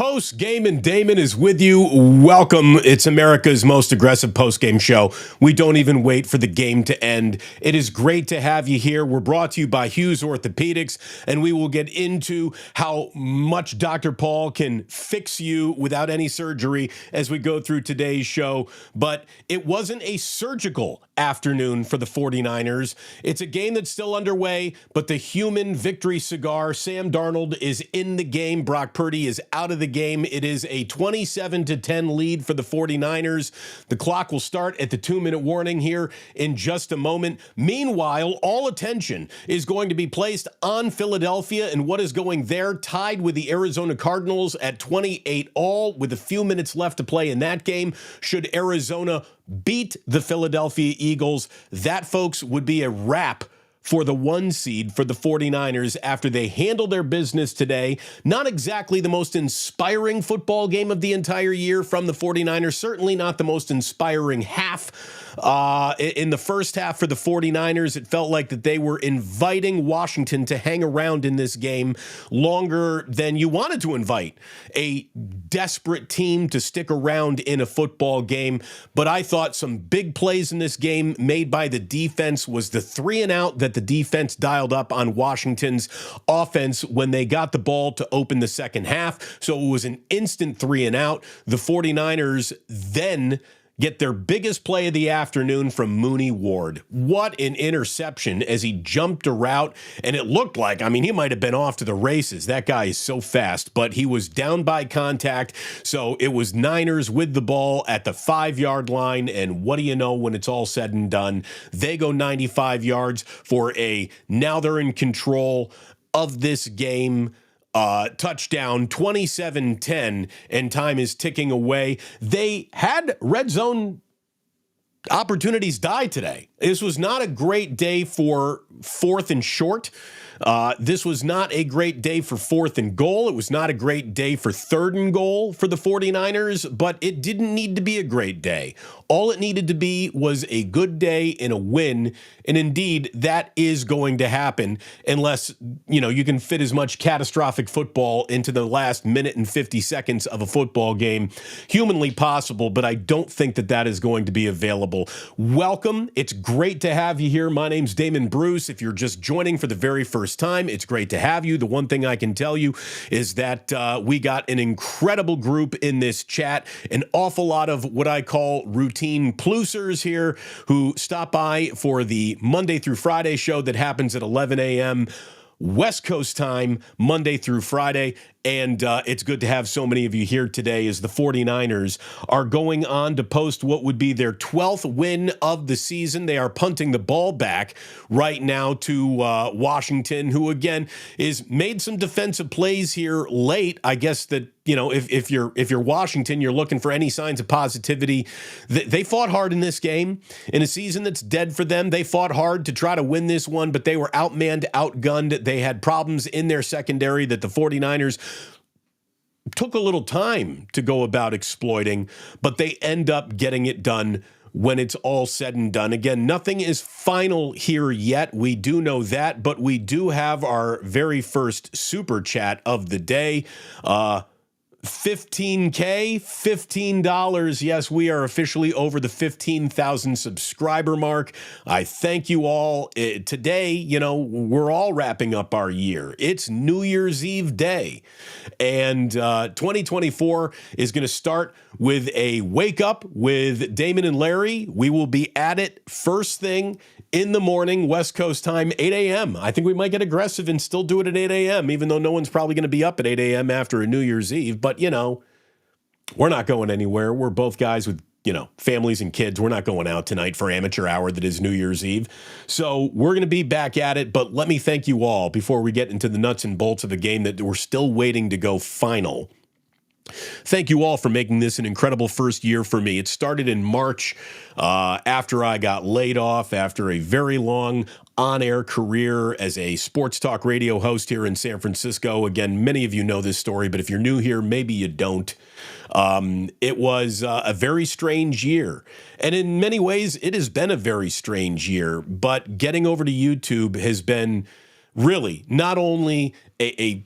Postgame and Damon is with you. Welcome. It's America's most aggressive postgame show. We don't even wait for the game to end. It is great to have you here. We're brought to you by Hughes Orthopedics, and we will get into how much Dr. Paul can fix you without any surgery as we go through today's show. But it wasn't a surgical afternoon for the 49ers. It's a game that's still underway, but the human victory cigar, Sam Darnold, is in the game. Brock Purdy is out of the game. It is a 27-10 lead for the 49ers. The clock will start at the 2-minute warning here in just a moment. Meanwhile, all attention is going to be placed on Philadelphia and what is going there, tied with the Arizona Cardinals at 28 all, with a few minutes left to play in that game. Should Arizona beat the Philadelphia Eagles, that, folks, would be a wrap for the 1 seed for the 49ers after they handled their business today. Not exactly the most inspiring football game of the entire year from the 49ers. Certainly not the most inspiring half. In the first half for the 49ers, it felt like that they were inviting Washington to hang around in this game longer than you wanted to invite a desperate team to stick around in a football game. But I thought some big plays in this game made by the defense was the 3-and-out that the defense dialed up on Washington's offense when they got the ball to open the second half. So it was an instant 3-and-out. The 49ers then get their biggest play of the afternoon from Mooney Ward. What an interception as he jumped a route, and it looked like, he might have been off to the races. That guy is so fast, but he was down by contact, so it was Niners with the ball at the 5-yard line, and what do you know, when it's all said and done, they go 95 yards for now they're in control of this game. Touchdown, 27-10, and time is ticking away. They had red zone opportunities die today. This was not a great day for 4th and short. This was not a great day for 4th and goal. It was not a great day for 3rd and goal for the 49ers, but it didn't need to be a great day. All it needed to be was a good day and a win, and indeed, that is going to happen unless, you can fit as much catastrophic football into the last minute and 50 seconds of a football game humanly possible, but I don't think that that is going to be available. Welcome. It's great to have you here. My name's Damon Bruce. If you're just joining for the very first time, it's great to have you. The one thing I can tell you is that we got an incredible group in this chat, an awful lot of what I call routine plusers here who stop by for the Monday through Friday show that happens at 11 a.m. West Coast time, Monday through Friday. And it's good to have so many of you here today as the 49ers are going on to post what would be their 12th win of the season. They are punting the ball back right now to Washington, who, again, is made some defensive plays here late. I guess that, if you're Washington, you're looking for any signs of positivity. They fought hard in this game. In a season that's dead for them, they fought hard to try to win this one, but they were outmanned, outgunned. They had problems in their secondary that the 49ers took a little time to go about exploiting, but they end up getting it done when it's all said and done. Again, nothing is final here yet. We do know that, but we do have our very first super chat of the day. $15K, $15. Yes, we are officially over the 15,000 subscriber mark. I thank you all. Today, we're all wrapping up our year. It's New Year's Eve day. And 2024 is going to start with a wake up with Damon and Larry. We will be at it first thing in the morning, West Coast time, 8 a.m. I think we might get aggressive and still do it at 8 a.m., even though no one's probably going to be up at 8 a.m. after a New Year's Eve. But, we're not going anywhere. We're both guys with, families and kids. We're not going out tonight for amateur hour that is New Year's Eve. So we're going to be back at it. But let me thank you all before we get into the nuts and bolts of a game that we're still waiting to go final. Thank you all for making this an incredible first year for me. It started in March after I got laid off after a very long on-air career as a sports talk radio host here in San Francisco. Again, many of you know this story, but if you're new here, maybe you don't. It was a very strange year. And in many ways, it has been a very strange year. But getting over to YouTube has been really not only a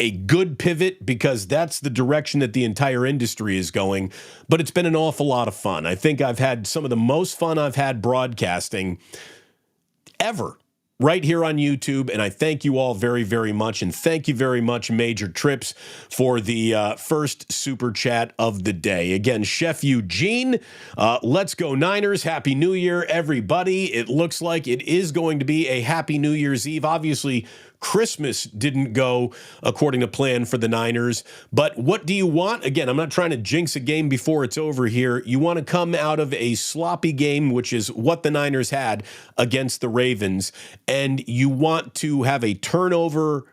a good pivot because that's the direction that the entire industry is going, but it's been an awful lot of fun. I think I've had some of the most fun I've had broadcasting ever right here on YouTube, and I thank you all very, very much, and thank you very much, Major Trips, for the first super chat of the day. Again, Chef Eugene, let's go Niners. Happy New Year, everybody. It looks like it is going to be a happy New Year's Eve. Obviously, Christmas didn't go according to plan for the Niners, but what do you want? Again, I'm not trying to jinx a game before it's over here. You want to come out of a sloppy game, which is what the Niners had against the Ravens, and you want to have a turnover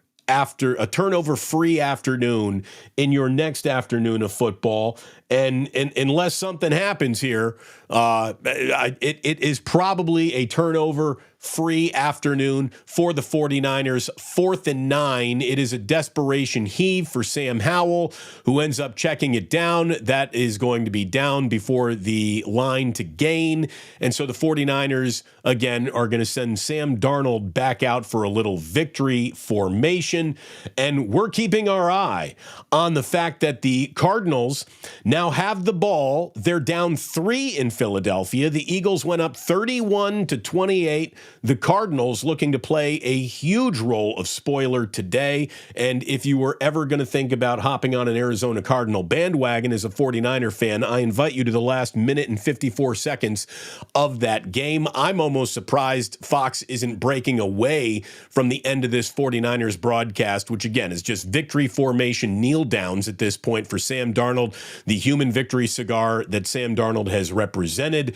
free afternoon in your next afternoon of football. And unless something happens here, it is probably a turnover free afternoon for the 49ers. 4th and 9. It is a desperation heave for Sam Howell, who ends up checking it down. That is going to be down before the line to gain. And so the 49ers, again, are going to send Sam Darnold back out for a little victory formation. And we're keeping our eye on the fact that the Cardinals now have the ball. They're down 3 in Philadelphia. The Eagles went up 31-28. The Cardinals looking to play a huge role of spoiler today. And if you were ever going to think about hopping on an Arizona Cardinal bandwagon as a 49er fan, I invite you to the last minute and 54 seconds of that game. I'm almost surprised Fox isn't breaking away from the end of this 49ers broadcast, which again is just victory formation kneel downs at this point for Sam Darnold, the human victory cigar that Sam Darnold has represented.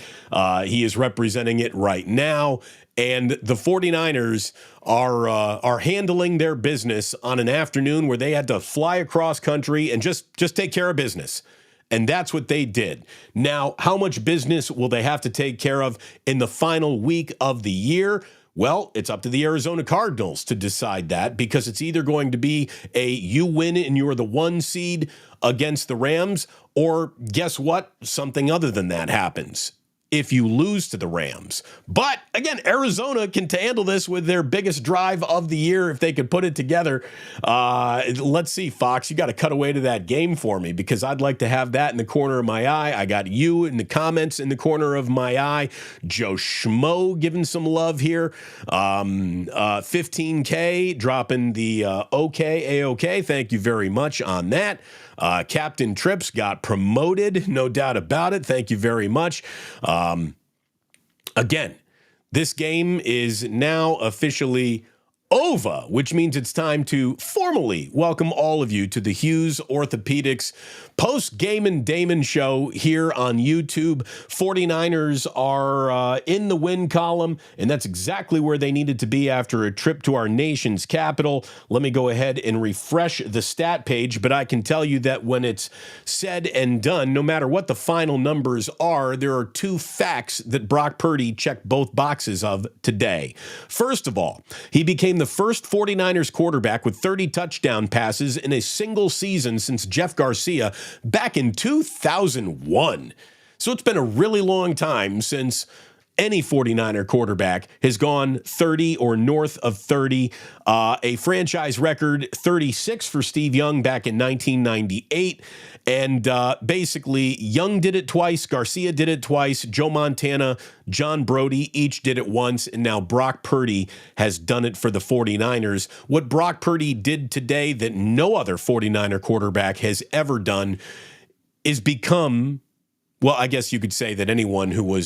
He is representing it right now. And the 49ers are handling their business on an afternoon where they had to fly across country and just take care of business. And that's what they did. Now, how much business will they have to take care of in the final week of the year? Well, it's up to the Arizona Cardinals to decide that, because it's either going to be a you win and you're the 1 seed against the Rams, or guess what? Something other than that happens if you lose to the Rams. But again, Arizona can handle this with their biggest drive of the year if they could put it together. Let's see, Fox, you got to cut away to that game for me, because I'd like to have that in the corner of my eye. I got you in the comments in the corner of my eye. Joe Schmo giving some love here. 15K dropping the A-OK. Thank you very much on that. Captain Trips got promoted, no doubt about it. Thank you very much. Again, this game is now officially over, which means it's time to formally welcome all of you to the Hughes Orthopedics Postgame and Damon show here on YouTube. 49ers are in the win column, and that's exactly where they needed to be after a trip to our nation's capital. Let me go ahead and refresh the stat page, but I can tell you that when it's said and done, no matter what the final numbers are, there are 2 facts that Brock Purdy checked both boxes of today. First of all, he became the first 49ers quarterback with 30 touchdown passes in a single season since Jeff Garcia back in 2001. So it's been a really long time since any 49er quarterback has gone 30 or north of 30. A franchise record 36 for Steve Young back in 1998. And basically, Young did it twice, Garcia did it twice, Joe Montana, John Brody each did it once, and now Brock Purdy has done it for the 49ers. What Brock Purdy did today that no other 49er quarterback has ever done is become, well, I guess you could say that anyone who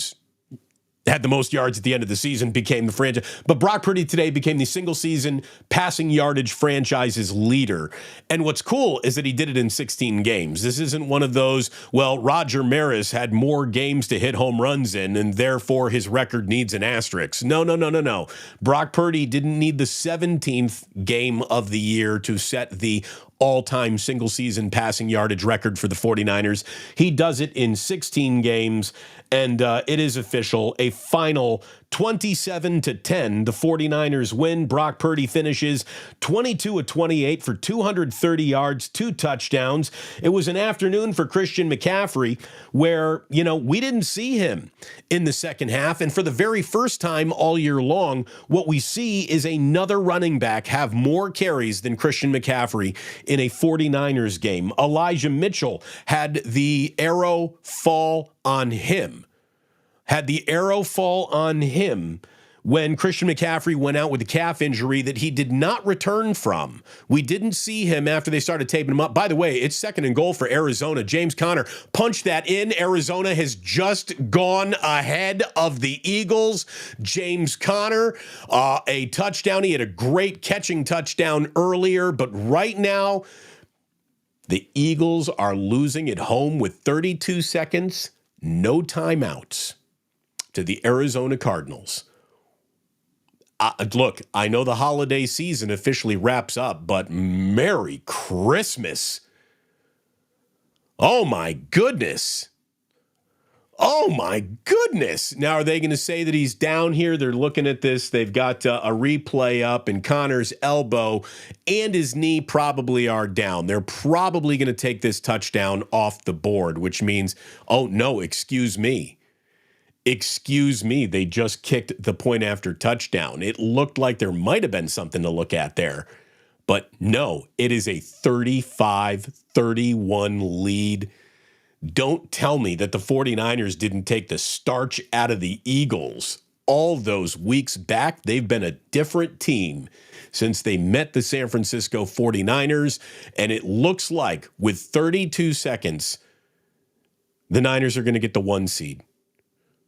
had the most yards at the end of the season became the franchise. But Brock Purdy today became the single season passing yardage franchise's leader. And what's cool is that he did it in 16 games. This isn't one of those, well, Roger Maris had more games to hit home runs in, and therefore his record needs an asterisk. No. Brock Purdy didn't need the 17th game of the year to set the all-time single-season passing yardage record for the 49ers. He does it in 16 games, and it is official, a final 27-10, the 49ers win. Brock Purdy finishes 22 of 28 for 230 yards, 2 touchdowns. It was an afternoon for Christian McCaffrey where, we didn't see him in the second half. And for the very first time all year long, what we see is another running back have more carries than Christian McCaffrey in a 49ers game. Elijah Mitchell had the arrow fall on him. When Christian McCaffrey went out with a calf injury that he did not return from. We didn't see him after they started taping him up. By the way, it's 2nd and goal for Arizona. James Conner punched that in. Arizona has just gone ahead of the Eagles. James Conner, a touchdown. He had a great catching touchdown earlier, but right now, the Eagles are losing at home with 32 seconds, no timeouts, to the Arizona Cardinals. Look, I know the holiday season officially wraps up, but Merry Christmas. Oh, my goodness. Now, are they going to say that he's down here? They're looking at this. They've got a replay up, and Connor's elbow and his knee probably are down. They're probably going to take this touchdown off the board, which means, oh, no, excuse me, they just kicked the point after touchdown. It looked like there might have been something to look at there. But no, it is a 35-31 lead. Don't tell me that the 49ers didn't take the starch out of the Eagles. All those weeks back, they've been a different team since they met the San Francisco 49ers. And it looks like with 32 seconds, the Niners are going to get the 1 seed.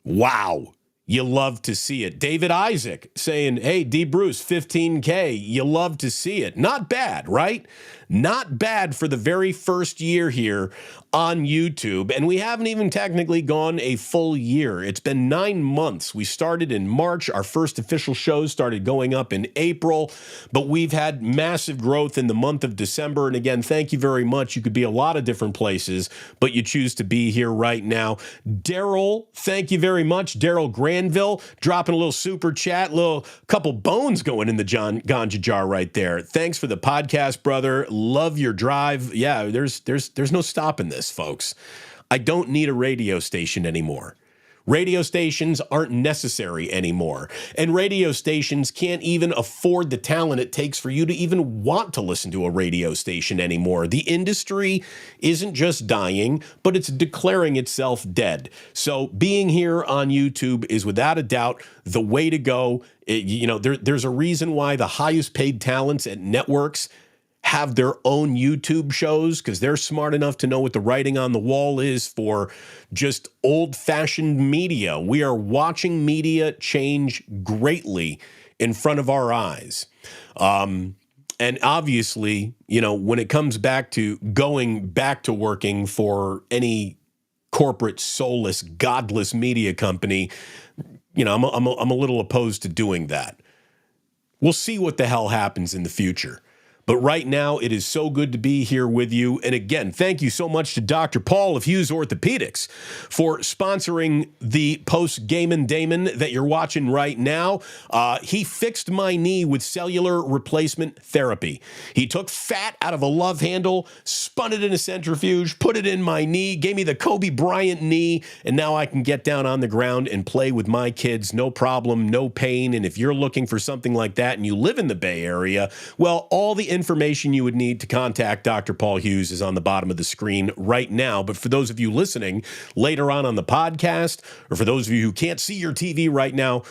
Wow. You love to see it. David Isaac saying, hey, D. Bruce, 15K. You love to see it. Not bad, right? Not bad for the very first year here on YouTube. And we haven't even technically gone a full year. It's been 9 months. We started in March. Our first official shows started going up in April. But we've had massive growth in the month of December. And again, thank you very much. You could be a lot of different places, but you choose to be here right now. Daryl, thank you very much. Daryl Granville dropping a little super chat, little couple bones going in the Ganja jar right there. Thanks for the podcast, brother. Love your drive. Yeah, there's no stopping this, folks. I don't need a radio station anymore. Radio stations aren't necessary anymore. And radio stations can't even afford the talent it takes for you to even want to listen to a radio station anymore. The industry isn't just dying, but it's declaring itself dead. So being here on YouTube is without a doubt the way to go. There's a reason why the highest paid talents at networks have their own YouTube shows, because they're smart enough to know what the writing on the wall is for just old-fashioned media. We are watching media change greatly in front of our eyes. And obviously, when it comes back to going back to working for any corporate, soulless, godless media company, I'm a little opposed to doing that. We'll see what the hell happens in the future. But right now, it is so good to be here with you. And again, thank you so much to Dr. Paul of Hughes Orthopedics for sponsoring the Postgame and Damon that you're watching right now. He fixed my knee with cellular replacement therapy. He took fat out of a love handle, spun it in a centrifuge, put it in my knee, gave me the Kobe Bryant knee, and now I can get down on the ground and play with my kids. No problem, no pain. And if you're looking for something like that and you live in the Bay Area, well, all the information you would need to contact Dr. Paul Hughes is on the bottom of the screen right now. But for those of you listening later on the podcast, or for those of you who can't see your TV right now,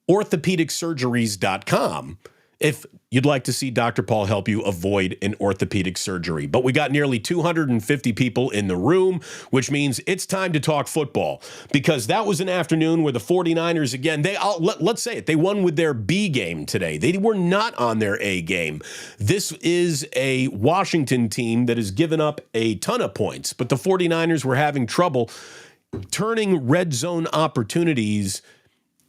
orthopedicsurgeries.com if you'd like to see Dr. Paul help you avoid an orthopedic surgery. But we got nearly 250 people in the room, which means it's time to talk football, because that was an afternoon where the 49ers, again, let's say it, they won with their B game today. They were not on their A game. This is a Washington team that has given up a ton of points, but the 49ers were having trouble turning red zone opportunities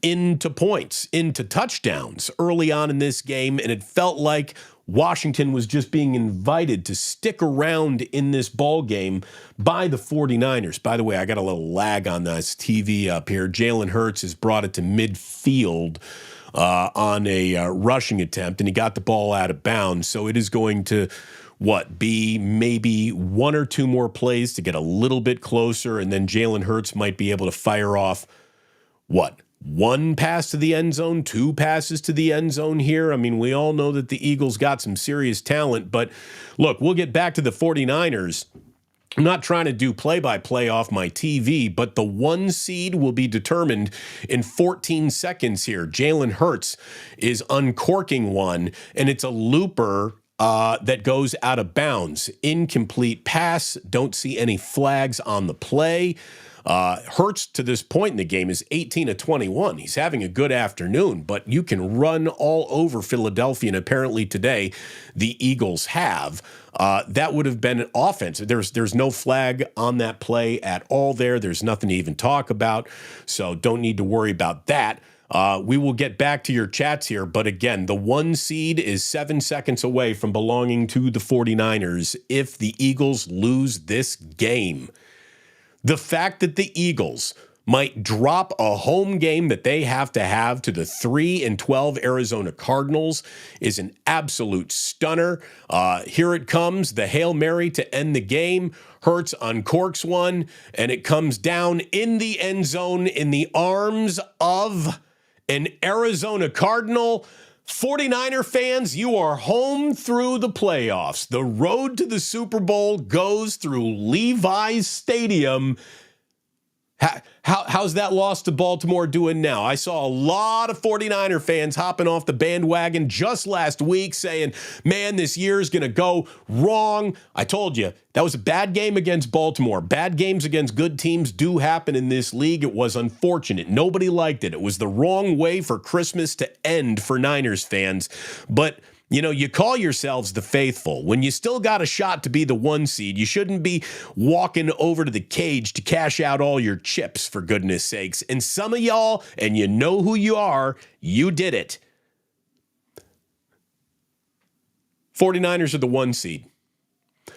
into points, into touchdowns early on in this game, and it felt like Washington was just being invited to stick around in this ball game by the 49ers. By the way, I got a little lag on this TV up here. Jalen Hurts has brought it to midfield on a rushing attempt, and he got the ball out of bounds. So it is going to, be maybe one or two more plays to get a little bit closer, and then Jalen Hurts might be able to fire off, one pass to the end zone, two passes to the end zone here. I mean, we all know that the Eagles got some serious talent, but look, we'll get back to the 49ers. I'm not trying to do play-by-play off my TV, but the 1 seed will be determined in 14 seconds here. Jalen Hurts is uncorking one, and it's a looper that goes out of bounds. Incomplete pass. Don't see any flags on the play. Hurts to this point in the game is 18 of 21. He's having a good afternoon, but you can run all over Philadelphia, and apparently today the Eagles have. That would have been an offense. There's no flag on that play at all there. There's nothing to even talk about, so don't need to worry about that. We will get back to your chats here, but again, the 1 seed is 7 seconds away from belonging to the 49ers if the Eagles lose this game. The fact that the Eagles might drop a home game that they have to the 3-12 Arizona Cardinals is an absolute stunner. Here it comes, the Hail Mary to end the game. Hurts uncorks one, and it comes down in the end zone in the arms of an Arizona Cardinal. 49er fans, you are home through the playoffs. The road to the Super Bowl goes through Levi's Stadium. How's that loss to Baltimore doing now? I saw a lot of 49er fans hopping off the bandwagon just last week saying, man, this year is going to go wrong. I told you, that was a bad game against Baltimore. Bad games against good teams do happen in this league. It was unfortunate. Nobody liked it. It was the wrong way for Christmas to end for Niners fans. But you call yourselves the faithful. When you still got a shot to be the 1 seed, you shouldn't be walking over to the cage to cash out all your chips, for goodness sakes. And some of y'all, and you know who you are, you did it. 49ers are the 1 seed.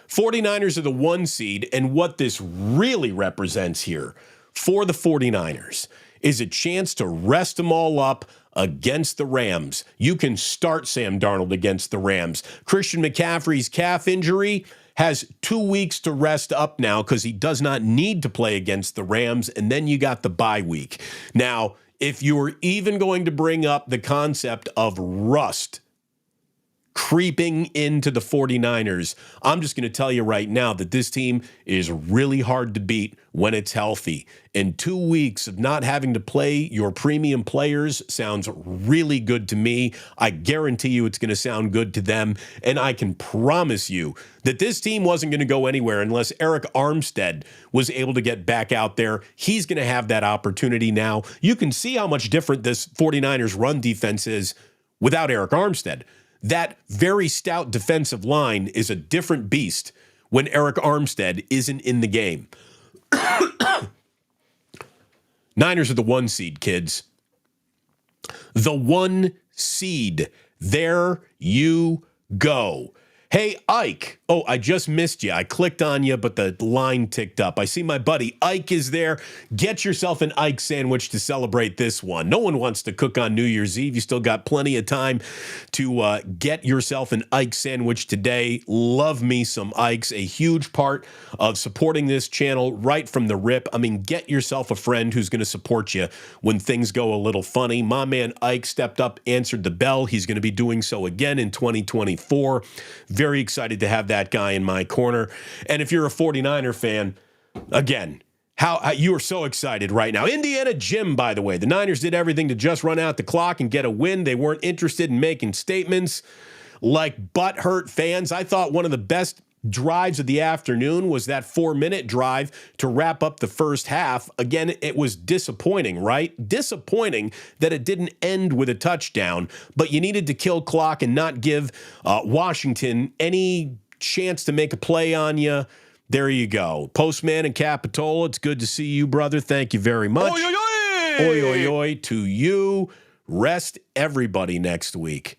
49ers are the 1 seed, and what this really represents here for the 49ers is a chance to rest them all up against the Rams. You can start Sam Darnold against the Rams. Christian McCaffrey's calf injury has 2 weeks to rest up now because he does not need to play against the Rams, and then you got the bye week. Now, if you were even going to bring up the concept of rust creeping into the 49ers, I'm just going to tell you right now that this team is really hard to beat when it's healthy. And 2 weeks of not having to play your premium players sounds really good to me. I guarantee you it's going to sound good to them. And I can promise you that this team wasn't going to go anywhere unless Eric Armstead was able to get back out there. He's going to have that opportunity now. You can see how much different this 49ers run defense is without Eric Armstead. That very stout defensive line is a different beast when Eric Armstead isn't in the game. Niners are the 1 seed, kids. The 1 seed. There you go. Hey, Ike. Oh, I just missed you. I clicked on you, but the line ticked up. I see my buddy Ike is there. Get yourself an Ike sandwich to celebrate this one. No one wants to cook on New Year's Eve. You still got plenty of time to get yourself an Ike sandwich today. Love me some Ikes. A huge part of supporting this channel right from the rip. I mean, get yourself a friend who's going to support you when things go a little funny. My man Ike stepped up, answered the bell. He's going to be doing so again in 2024. Very excited to have that guy in my corner. And if you're a 49er fan, again, how you are so excited right now. Indiana Jim, by the way, the Niners did everything to just run out the clock and get a win. They weren't interested in making statements like butthurt fans. I thought one of the best drives of the afternoon was that 4-minute drive to wrap up the first half. Again, it was disappointing, right? Disappointing that it didn't end with a touchdown, but you needed to kill clock and not give Washington any chance to make a play on you. There you go. Postman and Capitola, it's good to see you, brother. Thank you very much. Oi, oi, oi. Oi, oi, oi to you. Rest everybody next week.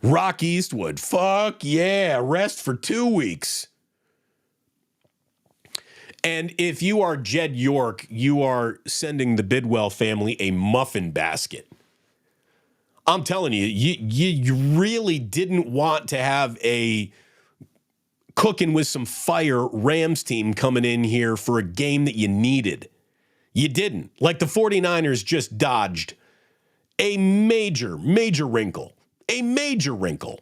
Rock Eastwood. Fuck yeah. Rest for 2 weeks. And if you are Jed York, you are sending the Bidwell family a muffin basket. I'm telling you, you really didn't want to have a cooking with some fire Rams team coming in here for a game that you needed. You didn't. Like the 49ers just dodged a major wrinkle. A major wrinkle.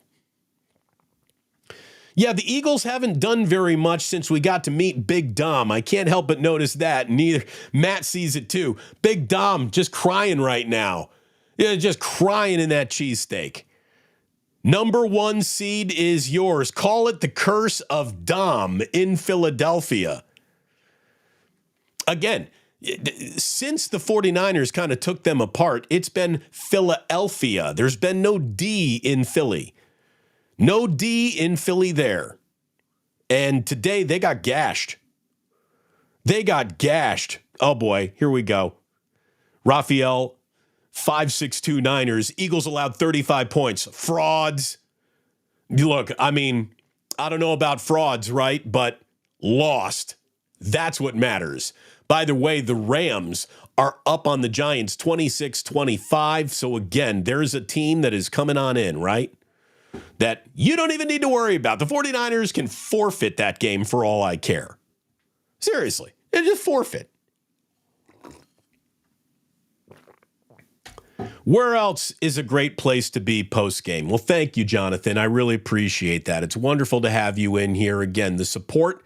Yeah, the Eagles haven't done very much since we got to meet Big Dom. I can't help but notice that. Neither Matt sees it too. Big Dom just crying right now. Yeah, just crying in that cheesesteak. Number 1 seed is yours. Call it the curse of Dom in Philadelphia. Again, since the 49ers kind of took them apart, it's been Philadelphia. There's been no D in Philly. No D in Philly there. And today they got gashed. They got gashed. Oh boy, here we go. Raphael, 562 Niners. Eagles allowed 35 points. Frauds. Look, I mean, I don't know about frauds, right? But lost. That's what matters. By the way, the Rams are up on the Giants 26-25. So again, there's a team that is coming on in, right? That you don't even need to worry about. The 49ers can forfeit that game for all I care. Seriously, they just forfeit. Where else is a great place to be post-game? Well, thank you, Jonathan. I really appreciate that. It's wonderful to have you in here. Again, the support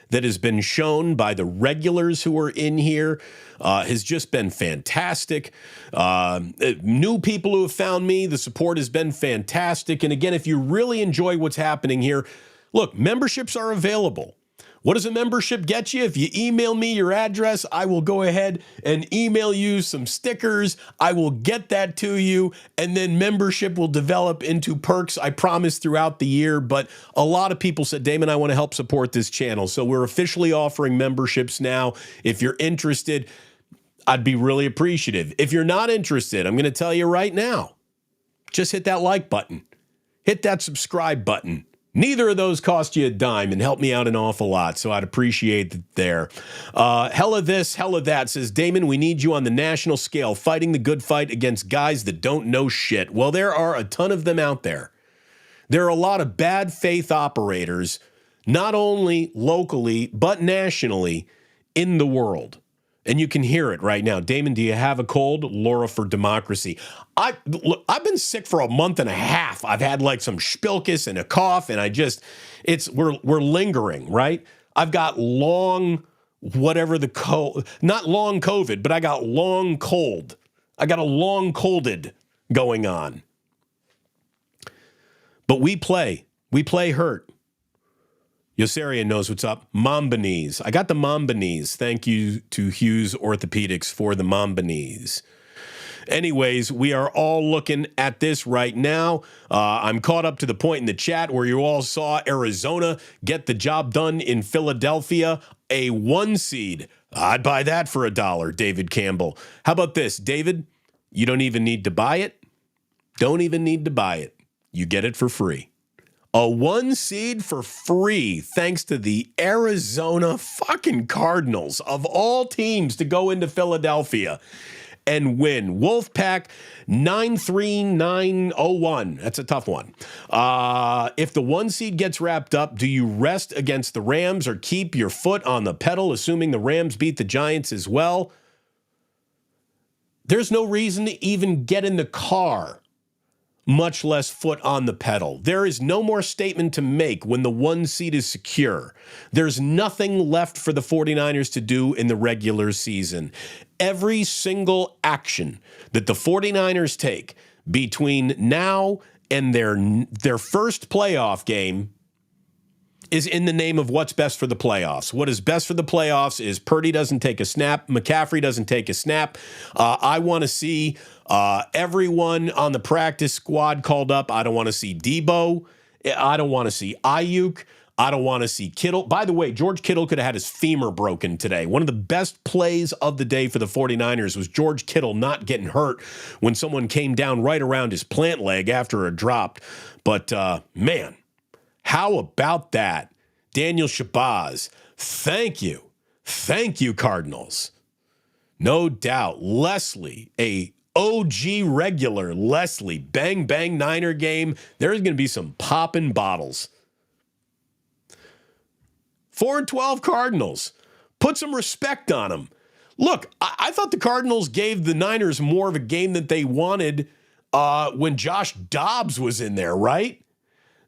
that has been shown by the regulars who are in here has just been fantastic. New people who have found me, the support has been fantastic. And again, if you really enjoy what's happening here, look, memberships are available. What does a membership get you? If you email me your address, I will go ahead and email you some stickers. I will get that to you, and then membership will develop into perks, I promise, throughout the year. But a lot of people said, Damon, I want to help support this channel. So we're officially offering memberships now. If you're interested, I'd be really appreciative. If you're not interested, I'm going to tell you right now, just hit that like button. Hit that subscribe button. Neither of those cost you a dime and help me out an awful lot, so I'd appreciate it there. Hella this, hella that, says, Damon, we need you on the national scale, fighting the good fight against guys that don't know shit. Well, there are a ton of them out there. There are a lot of bad faith operators, not only locally, but nationally in the world. And you can hear it right now. Damon, do you have a cold? Laura for democracy. I've been sick for a month and a half. I've had like some spilkus and a cough, and we're lingering, right? I've got long, not long COVID, but I got long cold. I got a long colded going on. But we play hurt. Yossarian knows what's up. Mamba knees. I got the Mamba knees. Thank you to Hughes Orthopedics for the Mamba knees. Anyways, we are all looking at this right now. I'm caught up to the point in the chat where you all saw Arizona get the job done in Philadelphia. A 1 seed. I'd buy that for $1, David Campbell. How about this, David? You don't even need to buy it. Don't even need to buy it. You get it for free. A 1 seed for free, thanks to the Arizona fucking Cardinals, of all teams, to go into Philadelphia and win. Wolfpack 93901. That's a tough one. If the 1 seed gets wrapped up, do you rest against the Rams or keep your foot on the pedal, assuming the Rams beat the Giants as well? There's no reason to even get in the car, much less foot on the pedal. There is no more statement to make when the 1 seed is secure. There's nothing left for the 49ers to do in the regular season. Every single action that the 49ers take between now and their first playoff game is in the name of what's best for the playoffs. What is best for the playoffs is Purdy doesn't take a snap. McCaffrey doesn't take a snap. I want to see everyone on the practice squad called up. I don't want to see Debo. I don't want to see Ayuk. I don't want to see Kittle. By the way, George Kittle could have had his femur broken today. One of the best plays of the day for the 49ers was George Kittle not getting hurt when someone came down right around his plant leg after a drop. But, man, how about that? Daniel Shabazz, thank you. Thank you, Cardinals. No doubt. Leslie, a OG regular. Leslie, bang, bang, Niner game. There's going to be some popping bottles. 4-12 Cardinals. Put some respect on them. Look, I thought the Cardinals gave the Niners more of a game that they wanted when Josh Dobbs was in there, right?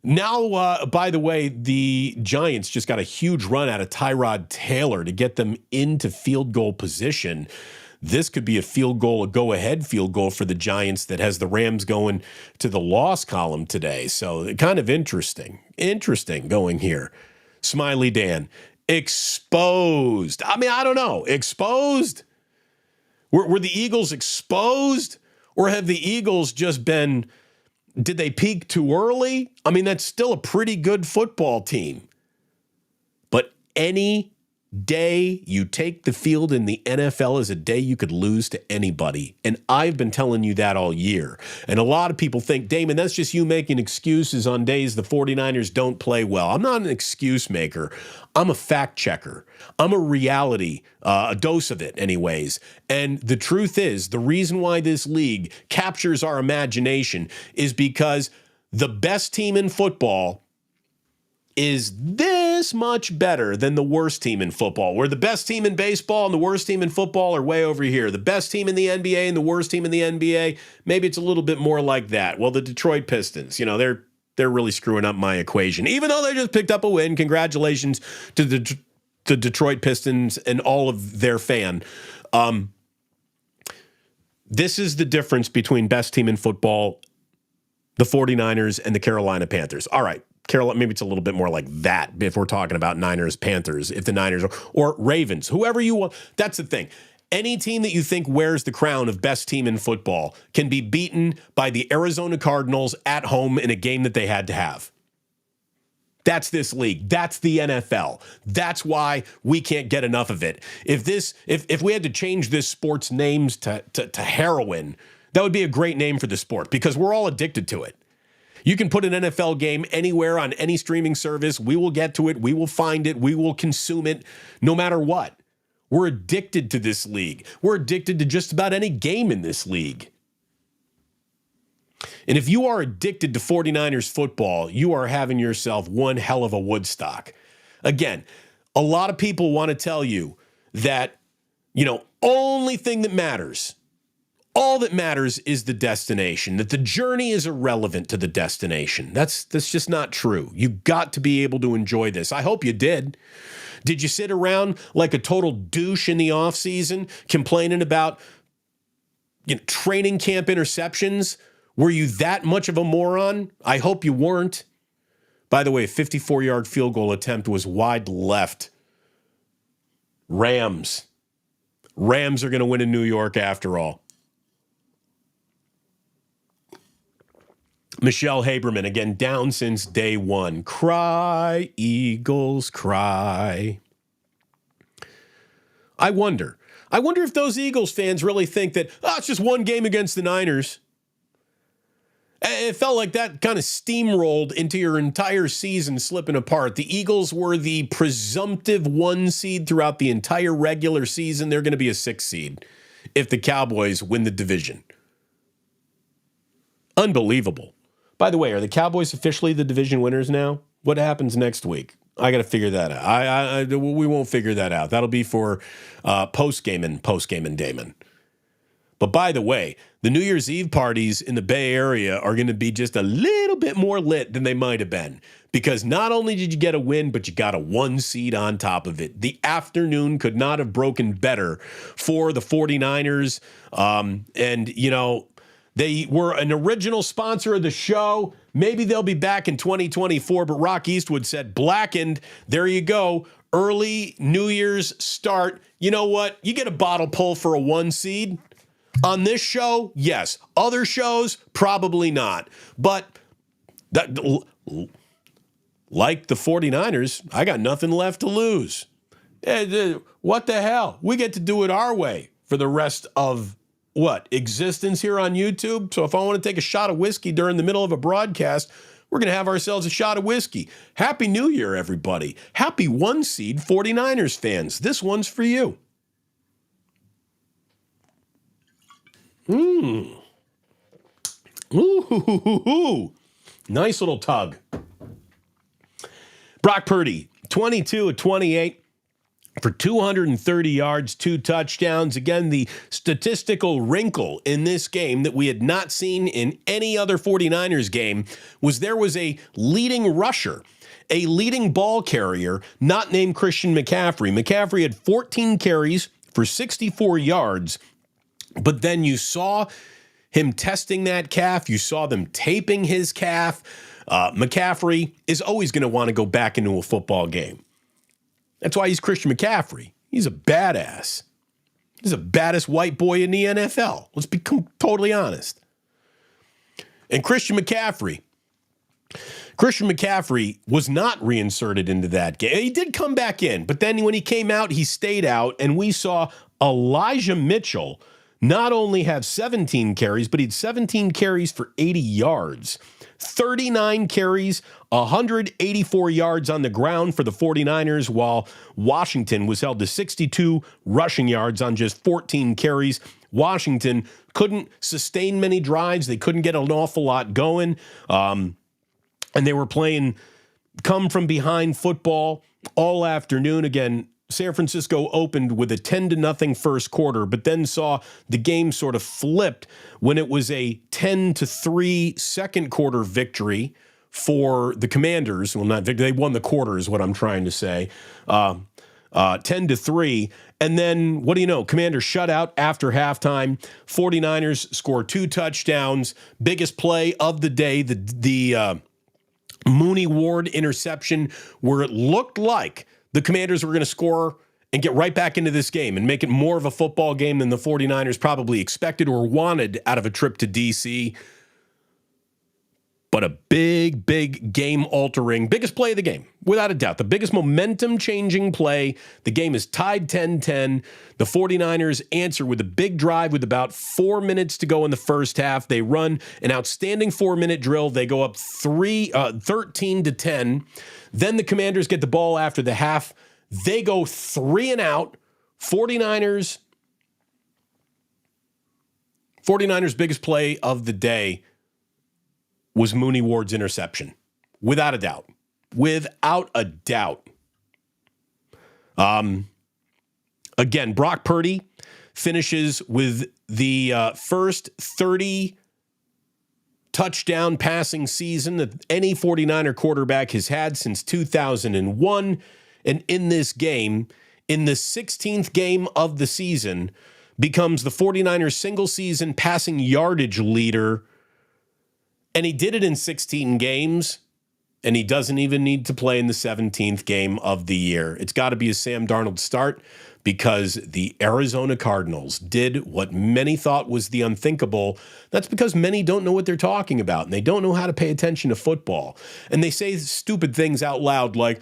Now, by the way, the Giants just got a huge run out of Tyrod Taylor to get them into field goal position. This could be a go-ahead field goal for the Giants that has the Rams going to the loss column today. So kind of interesting going here. Smiley Dan, exposed. I mean, I don't know. Exposed? Were the Eagles exposed? Or have the Eagles just been, did they peak too early? I mean, that's still a pretty good football team. But any day you take the field in the NFL is a day you could lose to anybody. And I've been telling you that all year. And a lot of people think, Damon, that's just you making excuses on days the 49ers don't play well. I'm not an excuse maker. I'm a fact checker. I'm a reality, a dose of it anyways. And the truth is, the reason why this league captures our imagination is because the best team in football is this much better than the worst team in football. Where the best team in baseball and the worst team in football are way over here. The best team in the NBA and the worst team in the NBA, maybe it's a little bit more like that. Well, the Detroit Pistons, they're really screwing up my equation. Even though they just picked up a win, congratulations to the Detroit Pistons and all of their fan. This is the difference between best team in football, the 49ers, and the Carolina Panthers. All right. Carolina, maybe it's a little bit more like that if we're talking about Niners, Panthers, if the Niners or Ravens, whoever you want. That's the thing. Any team that you think wears the crown of best team in football can be beaten by the Arizona Cardinals at home in a game that they had to have. That's this league. That's the NFL. That's why we can't get enough of it. If we had to change this sport's names to heroin, that would be a great name for the sport because we're all addicted to it. You can put an NFL game anywhere on any streaming service. We will get to it. We will find it. We will consume it no matter what. We're addicted to this league. We're addicted to just about any game in this league. And if you are addicted to 49ers football, you are having yourself one hell of a Woodstock. Again, a lot of people want to tell you that, only thing that matters, all that matters is the destination, that the journey is irrelevant to the destination. That's just not true. You got to be able to enjoy this. I hope you did. Did you sit around like a total douche in the offseason complaining about training camp interceptions? Were you that much of a moron? I hope you weren't. By the way, a 54-yard field goal attempt was wide left. Rams. Rams are going to win in New York after all. Michelle Haberman, again, down since day one. Cry, Eagles, cry. I wonder if those Eagles fans really think that, it's just one game against the Niners. It felt like that kind of steamrolled into your entire season slipping apart. The Eagles were the presumptive 1 seed throughout the entire regular season. They're going to be a 6 seed if the Cowboys win the division. Unbelievable. By the way, are the Cowboys officially the division winners now? What happens next week? I got to figure that out. We won't figure that out. That'll be for Postgame and Damon. But by the way, the New Year's Eve parties in the Bay Area are going to be just a little bit more lit than they might have been. Because not only did you get a win, but you got a 1 seed on top of it. The afternoon could not have broken better for the 49ers. They were an original sponsor of the show. Maybe they'll be back in 2024, but Rock Eastwood said, blackened. There you go. Early New Year's start. You know what? You get a bottle pull for a 1 seed. On this show, yes. Other shows, probably not. But like the 49ers, I got nothing left to lose. What the hell? We get to do it our way for the rest of existence here on YouTube. So if I want to take a shot of whiskey during the middle of a broadcast, we're going to have ourselves a shot of whiskey. Happy New Year, everybody. Happy one seed 49ers fans. This one's for you. Ooh. Nice little tug. Brock Purdy, 22 of 28. For 230 yards, 2 touchdowns. Again, the statistical wrinkle in this game that we had not seen in any other 49ers game was there was a leading rusher, a leading ball carrier, not named Christian McCaffrey. McCaffrey had 14 carries for 64 yards, but then you saw him testing that calf. You saw them taping his calf. McCaffrey is always going to want to go back into a football game. That's why he's Christian McCaffrey. He's a badass. He's the baddest white boy in the NFL. Let's be totally honest. And Christian McCaffrey was not reinserted into that game. He did come back in, but then when he came out, he stayed out, and we saw Elijah Mitchell not only have 17 carries, but he had 17 carries for 80 yards. 39 carries, 184 yards on the ground for the 49ers, while Washington was held to 62 rushing yards on just 14 carries. Washington couldn't sustain many drives. They couldn't get an awful lot going. And they were playing come-from-behind football all afternoon. Again, San Francisco opened with a 10-0 first quarter, but then saw the game sort of flipped when it was a 10-3 second quarter victory for the Commanders. Well, not victory, they won the quarter is what I'm trying to say. 10-3. And then, what do you know? Commanders shut out after halftime. 49ers score 2 touchdowns. Biggest play of the day, the Mooney Ward interception, where it looked like the Commanders were going to score and get right back into this game and make it more of a football game than the 49ers probably expected or wanted out of a trip to D.C. But a big, big game-altering, biggest play of the game, without a doubt. The biggest momentum-changing play. The game is tied 10-10. The 49ers answer with a big drive with about 4 minutes to go in the first half. They run an outstanding 4-minute drill. They go up 13-10. Then the Commanders get the ball after the half. They go 3 and out. 49ers' biggest play of the day was Mooney Ward's interception. Without a doubt. Without a doubt. Again, Brock Purdy finishes with the first 30 touchdown passing season that any 49er quarterback has had since 2001. And in this game, in the 16th game of the season, becomes the 49ers single season passing yardage leader. And he did it in 16 games, and he doesn't even need to play in the 17th game of the year. It's got to be a Sam Darnold start, because the Arizona Cardinals did what many thought was the unthinkable. That's because many don't know what they're talking about, and they don't know how to pay attention to football. And they say stupid things out loud like,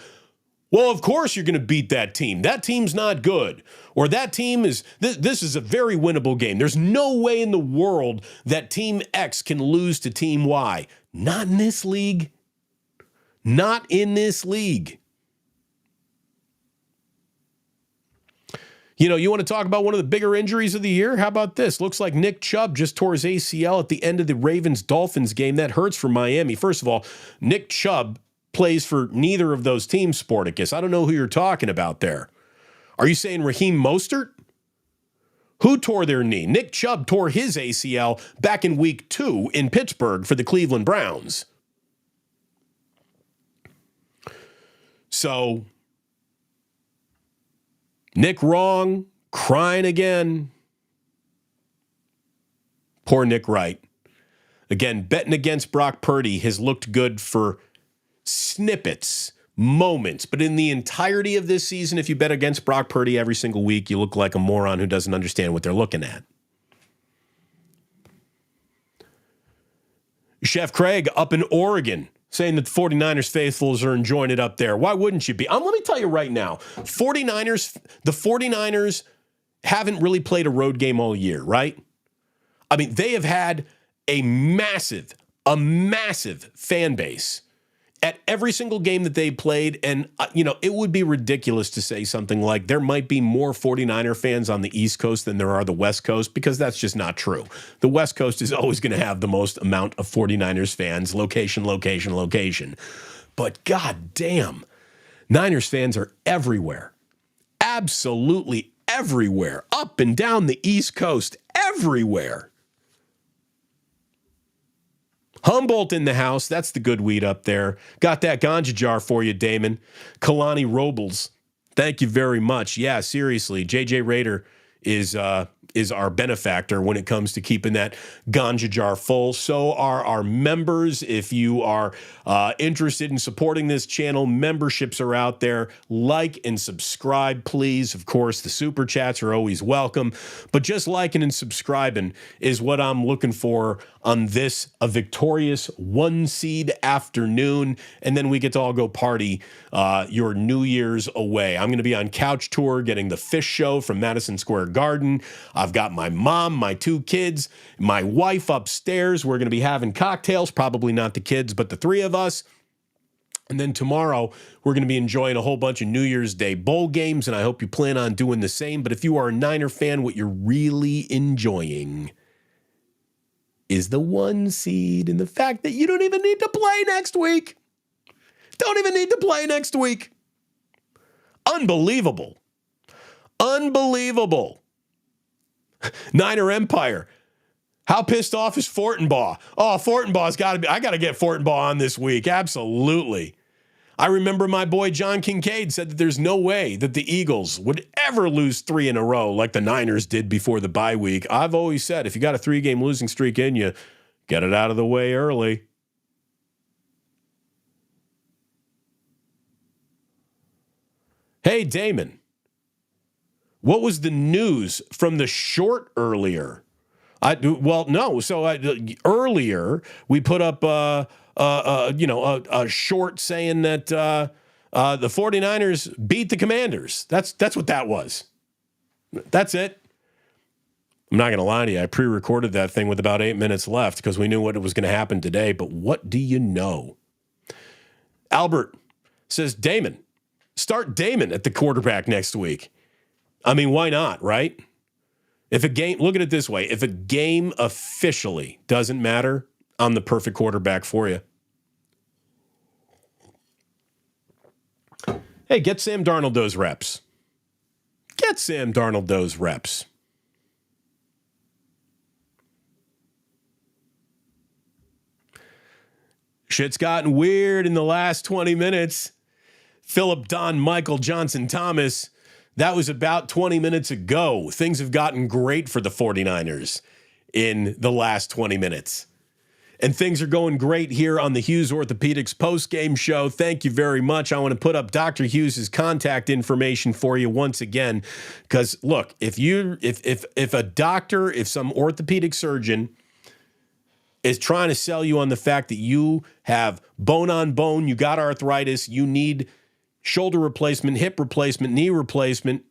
well, of course you're going to beat that team. That team's not good. Or that team is, this is a very winnable game. There's no way in the world that Team X can lose to Team Y. Not in this league. Not in this league. You know, you want to talk about one of the bigger injuries of the year? How about this? Looks like Nick Chubb just tore his ACL at the end of the Ravens-Dolphins game. That hurts for Miami. First of all, Nick Chubb plays for neither of those teams, Sporticus. I don't know who you're talking about there. Are you saying Raheem Mostert? Who tore their knee? Nick Chubb tore his ACL back in week 2 in Pittsburgh for the Cleveland Browns. So, Nick wrong, crying again. Poor Nick Wright. Again, betting against Brock Purdy has looked good for snippets, moments, but in the entirety of this season, if you bet against Brock Purdy every single week, you look like a moron who doesn't understand what they're looking at. Chef Craig up in Oregon saying that the 49ers faithfuls are enjoying it up there. Why wouldn't you be? Let me tell you right now, the 49ers haven't really played a road game all year, right? I mean, they have had a massive fan base at every single game that they played. And, it would be ridiculous to say something like there might be more 49er fans on the East Coast than there are the West Coast, because that's just not true. The West Coast is always going to have the most amount of 49ers fans, location. But god damn, Niners fans are everywhere. Absolutely everywhere. Up and down the East Coast, everywhere. Humboldt in the house. That's the good weed up there. Got that ganja jar for you, Damon. Kalani Robles. Thank you very much. Yeah, seriously. JJ Rader is our benefactor when it comes to keeping that ganja jar full. So are our members. If you are interested in supporting this channel, memberships are out there. Like and subscribe, please. Of course, the super chats are always welcome. But just liking and subscribing is what I'm looking for on this, a victorious 1-seed afternoon. And then we get to all go party your New Year's away. I'm going to be on couch tour getting the fish show from Madison Square Garden. I've got my mom, my 2 kids, my wife upstairs. We're going to be having cocktails, probably not the kids, but the 3 of us. And then tomorrow, we're going to be enjoying a whole bunch of New Year's Day bowl games, and I hope you plan on doing the same. But if you are a Niner fan, what you're really enjoying is the 1 seed and the fact that you don't even need to play next week. Don't even need to play next week. Unbelievable. Niner Empire. How pissed off is Fortenbaugh? Oh, Fortenbaugh's got to be. I got to get Fortenbaugh on this week. Absolutely. I remember my boy John Kincaid said that there's no way that the Eagles would ever lose 3 in a row like the Niners did before the bye week. I've always said if you got a 3-game losing streak in you, get it out of the way early. Hey, Damon. What was the news from the short earlier? Earlier we put up a short saying that the 49ers beat the Commanders. That's what that was. That's it. I'm not going to lie to you. I pre-recorded that thing with about 8 minutes left because we knew what was going to happen today. But what do you know? Albert says, Damon, start Damon at the quarterback next week. I mean, why not, right? If a game, look at it this way. If a game officially doesn't matter, I'm the perfect quarterback for you. Hey, get Sam Darnold those reps. Get Sam Darnold those reps. Shit's gotten weird in the last 20 minutes. Philip Don Michael Johnson Thomas. That was about 20 minutes ago. Things have gotten great for the 49ers in the last 20 minutes. And things are going great here on the Hughes Orthopedics postgame show. Thank you very much. I want to put up Dr. Hughes' contact information for you once again. Because, look, if a doctor, if some orthopedic surgeon is trying to sell you on the fact that you have bone on bone, you got arthritis, you need shoulder replacement, hip replacement, knee replacement,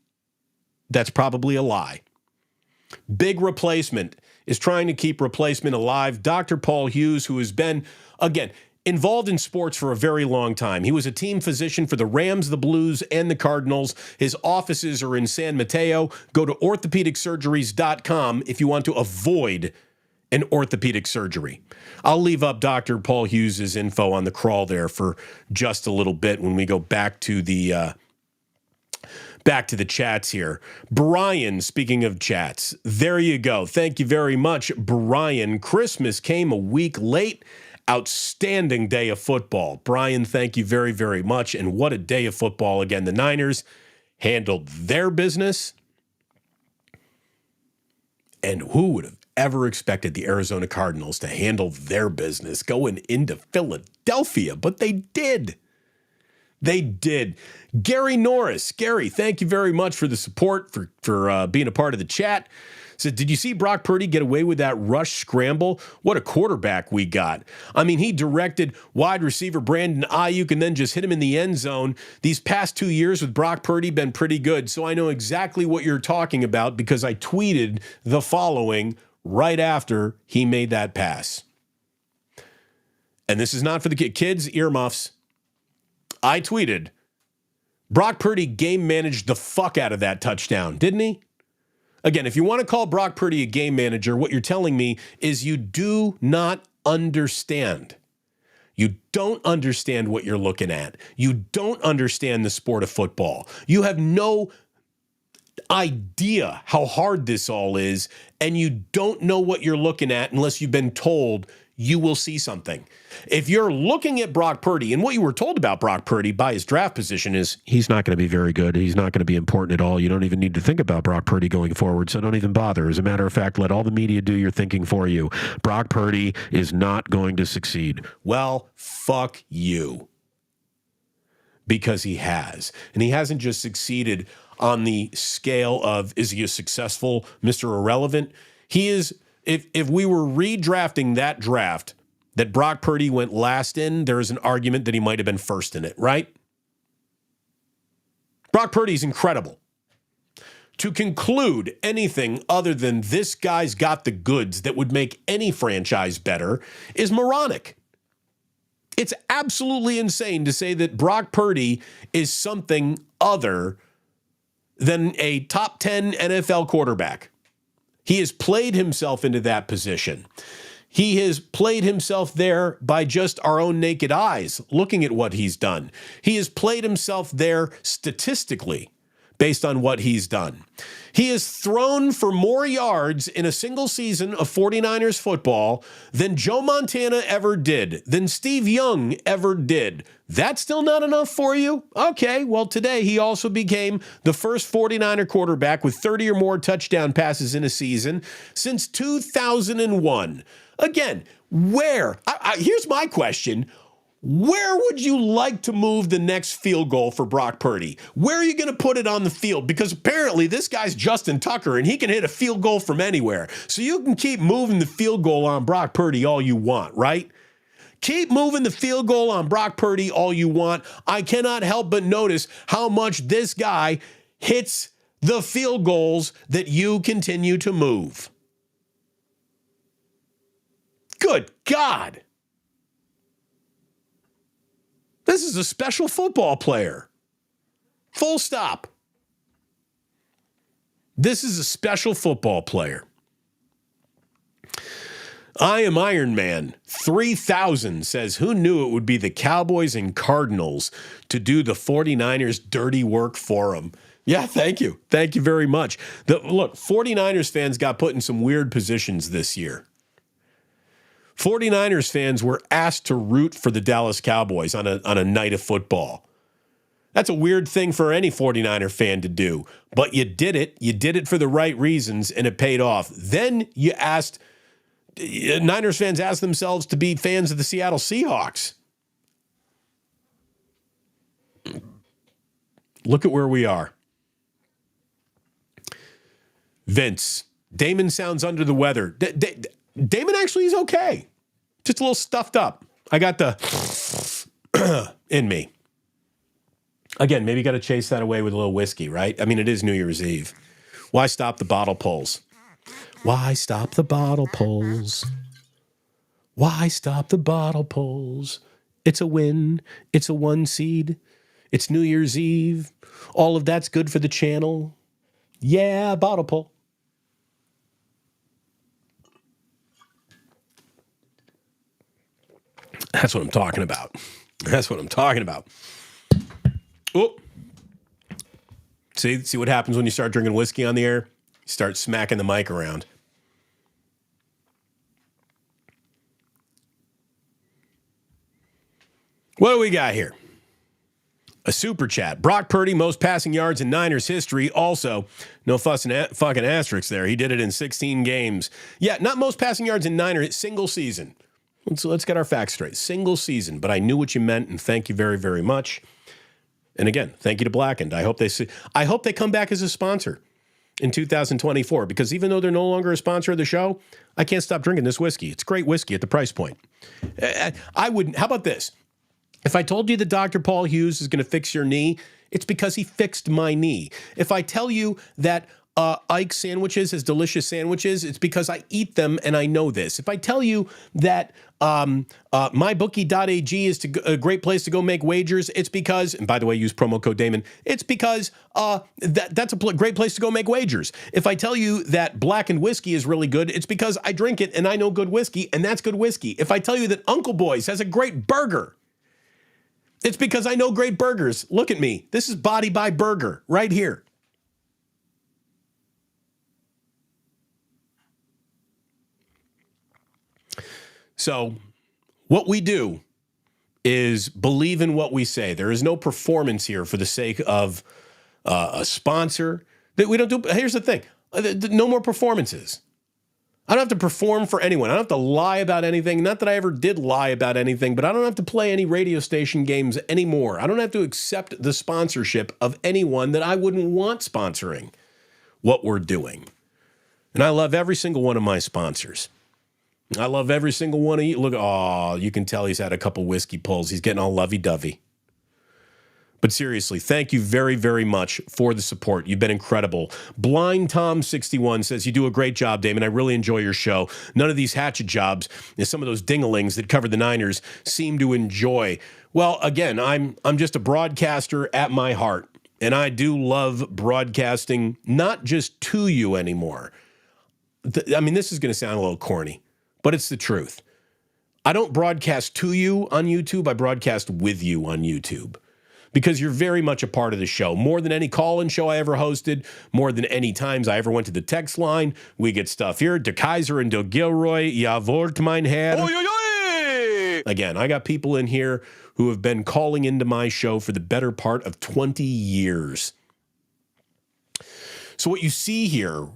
that's probably a lie. Big Replacement is trying to keep replacement alive. Dr. Paul Hughes, who has been, again, involved in sports for a very long time. He was a team physician for the Rams, the Blues, and the Cardinals. His offices are in San Mateo. Go to orthopedicsurgeries.com if you want to avoid an orthopedic surgery. I'll leave up Dr. Paul Hughes' info on the crawl there for just a little bit when we go back to the chats here. Brian, speaking of chats, there you go. Thank you very much, Brian. Christmas came a week late. Outstanding day of football. Brian, thank you very, very much. And what a day of football. Again, the Niners handled their business. And who would have ever expected the Arizona Cardinals to handle their business going into Philadelphia? But they did. They did. Gary Norris. Gary, thank you very much for the support, for being a part of the chat. Said, did you see Brock Purdy get away with that rush scramble? What a quarterback we got. I mean, he directed wide receiver Brandon Ayuk and then just hit him in the end zone. These past 2 years with Brock Purdy been pretty good. So I know exactly what you're talking about because I tweeted the following right after he made that pass. And this is not for the kids, earmuffs. I tweeted, Brock Purdy game managed the fuck out of that touchdown, didn't he? Again, if you want to call Brock Purdy a game manager, what you're telling me is you do not understand. You don't understand what you're looking at. You don't understand the sport of football. You have no idea how hard this all is, and you don't know what you're looking at unless you've been told you will see something. If you're looking at Brock Purdy, and what you were told about Brock Purdy by his draft position is he's not going to be very good. He's not going to be important at all. You don't even need to think about Brock Purdy going forward, so don't even bother. As a matter of fact, let all the media do your thinking for you. Brock Purdy is not going to succeed. Well, fuck you. Because he has. And he hasn't just succeeded on the scale of, is he a successful Mr. Irrelevant? He is, if we were redrafting that draft that Brock Purdy went last in, there is an argument that he might have been first in it, right? Brock Purdy's incredible. To conclude anything other than this guy's got the goods that would make any franchise better is moronic. It's absolutely insane to say that Brock Purdy is something other than a top 10 NFL quarterback. He has played himself into that position. He has played himself there by just our own naked eyes, looking at what he's done. He has played himself there statistically based on what he's done. He has thrown for more yards in a single season of 49ers football than Joe Montana ever did, than Steve Young ever did. That's still not enough for you? Okay, well, today he also became the first 49er quarterback with 30 or more touchdown passes in a season since 2001. Again, where? Here's my question. Where would you like to move the next field goal for Brock Purdy? Where are you going to put it on the field? Because apparently this guy's Justin Tucker and he can hit a field goal from anywhere. So you can keep moving the field goal on Brock Purdy all you want, right? Keep moving the field goal on Brock Purdy all you want. I cannot help but notice how much this guy hits the field goals that you continue to move. Good God. This is a special football player. Full stop. This is a special football player. I am Iron Man 3000 says, who knew it would be the Cowboys and Cardinals to do the 49ers dirty work for them? Yeah, thank you. Thank you very much. Look, 49ers fans got put in some weird positions this year. 49ers fans were asked to root for the Dallas Cowboys on a night of football. That's a weird thing for any 49er fan to do, but you did it. You did it for the right reasons, and it paid off. Then Niners fans asked themselves to be fans of the Seattle Seahawks. Look at where we are. Vince, Damon sounds under the weather. Damon actually is okay. Just a little stuffed up. I got the in me. Again, maybe you got to chase that away with a little whiskey, right? I mean, it is New Year's Eve. Why stop the bottle pulls? Why stop the bottle pulls? Why stop the bottle pulls? It's a win. It's a 1 seed. It's New Year's Eve. All of that's good for the channel. Yeah, bottle pull. That's what I'm talking about. That's what I'm talking about. Oh. See what happens when you start drinking whiskey on the air? You start smacking the mic around. What do we got here? A super chat. Brock Purdy, most passing yards in Niners history. Also, no fucking asterisks there. He did it in 16 games. Yeah, not most passing yards in Niners, single season. Let's get our facts straight. Single season, but I knew what you meant, and thank you very, very much. And again, thank you to Blackened. I hope they come back as a sponsor. in 2024 because even though they're no longer a sponsor of the show, I can't stop drinking this whiskey. It's great whiskey at the price point. I wouldn't. How about this? If I told you that Dr. Paul Hughes is going to fix your knee, it's because he fixed my knee. If I tell you that Ike Sandwiches is delicious sandwiches, it's because I eat them and I know this. If I tell you that mybookie.ag is a great place to go make wagers, it's because, and by the way, use promo code Damon, it's because that's a great place to go make wagers. If I tell you that blackened whiskey is really good, it's because I drink it and I know good whiskey, and that's good whiskey. If I tell you that Uncle Boy's has a great burger, it's because I know great burgers. Look at me. This is Body by Burger right here. So what we do is believe in what we say. There is no performance here for the sake of a sponsor. That we don't do. Here's the thing. No more performances. I don't have to perform for anyone. I don't have to lie about anything. Not that I ever did lie about anything, but I don't have to play any radio station games anymore. I don't have to accept the sponsorship of anyone that I wouldn't want sponsoring what we're doing. And I love every single one of my sponsors. I love every single one of you. Look, you can tell he's had a couple whiskey pulls. He's getting all lovey-dovey. But seriously, thank you very, very much for the support. You've been incredible. Blind Tom61 says, you do a great job, Damon. I really enjoy your show. None of these hatchet jobs, and some of those dingalings that cover the Niners, seem to enjoy. Well, again, I'm just a broadcaster at my heart, and I do love broadcasting, not just to you anymore. This is going to sound a little corny, but it's the truth. I don't broadcast to you on YouTube. I broadcast with you on YouTube because you're very much a part of the show. More than any call-in show I ever hosted, more than any times I ever went to the text line. We get stuff here. De Kaiser and De Gilroy. Ja, wollt mein Herr. Oy, oy, oy. Again, I got people in here who have been calling into my show for the better part of 20 years. So what you see here,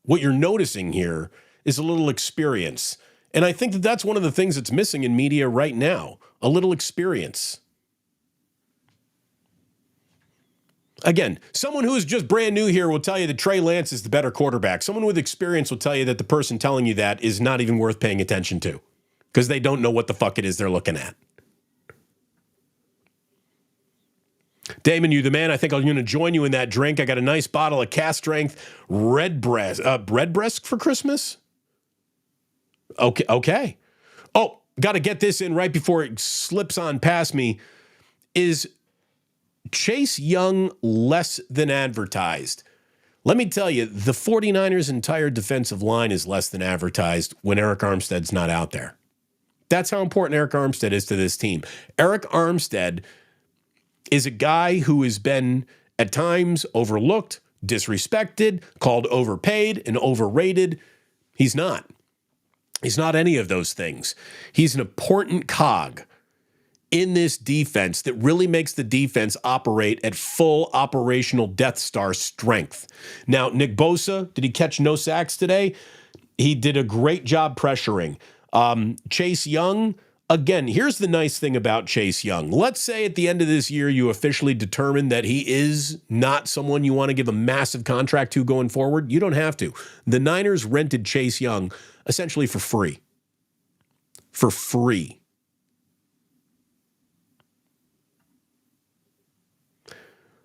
what you're noticing here, is a little experience. And I think that that's one of the things that's missing in media right now, a little experience. Again, someone who is just brand new here will tell you that Trey Lance is the better quarterback. Someone with experience will tell you that the person telling you that is not even worth paying attention to because they don't know what the fuck it is they're looking at. Damon, you the man. I think I'm going to join you in that drink. I got a nice bottle of cast strength Redbreast for Christmas. Okay. Oh, got to get this in right before it slips on past me. Is Chase Young less than advertised? Let me tell you, the 49ers' entire defensive line is less than advertised when Eric Armstead's not out there. That's how important Eric Armstead is to this team. Eric Armstead is a guy who has been at times overlooked, disrespected, called overpaid, and overrated. He's not. He's not any of those things. He's an important cog in this defense that really makes the defense operate at full operational Death Star strength. Now, Nick Bosa, did he catch no sacks today? He did a great job pressuring. Chase Young, again, here's the nice thing about Chase Young. Let's say at the end of this year, you officially determine that he is not someone you want to give a massive contract to going forward. You don't have to. The Niners rented Chase Young essentially for free. For free.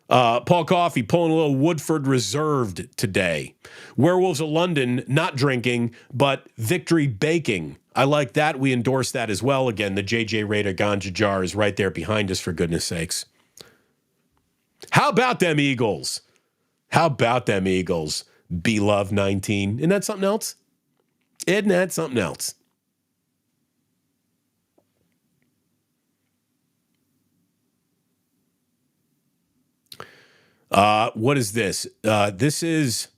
Paul Coffey pulling a little Woodford Reserved today. Werewolves of London, not drinking, but Victory baking. I like that. We endorse that as well. Again, the JJ Raider Ganja jar is right there behind us, for goodness sakes. How about them Eagles? How about them Eagles? Beloved 19. Isn't that something else? Isn't that something else? What is this? This is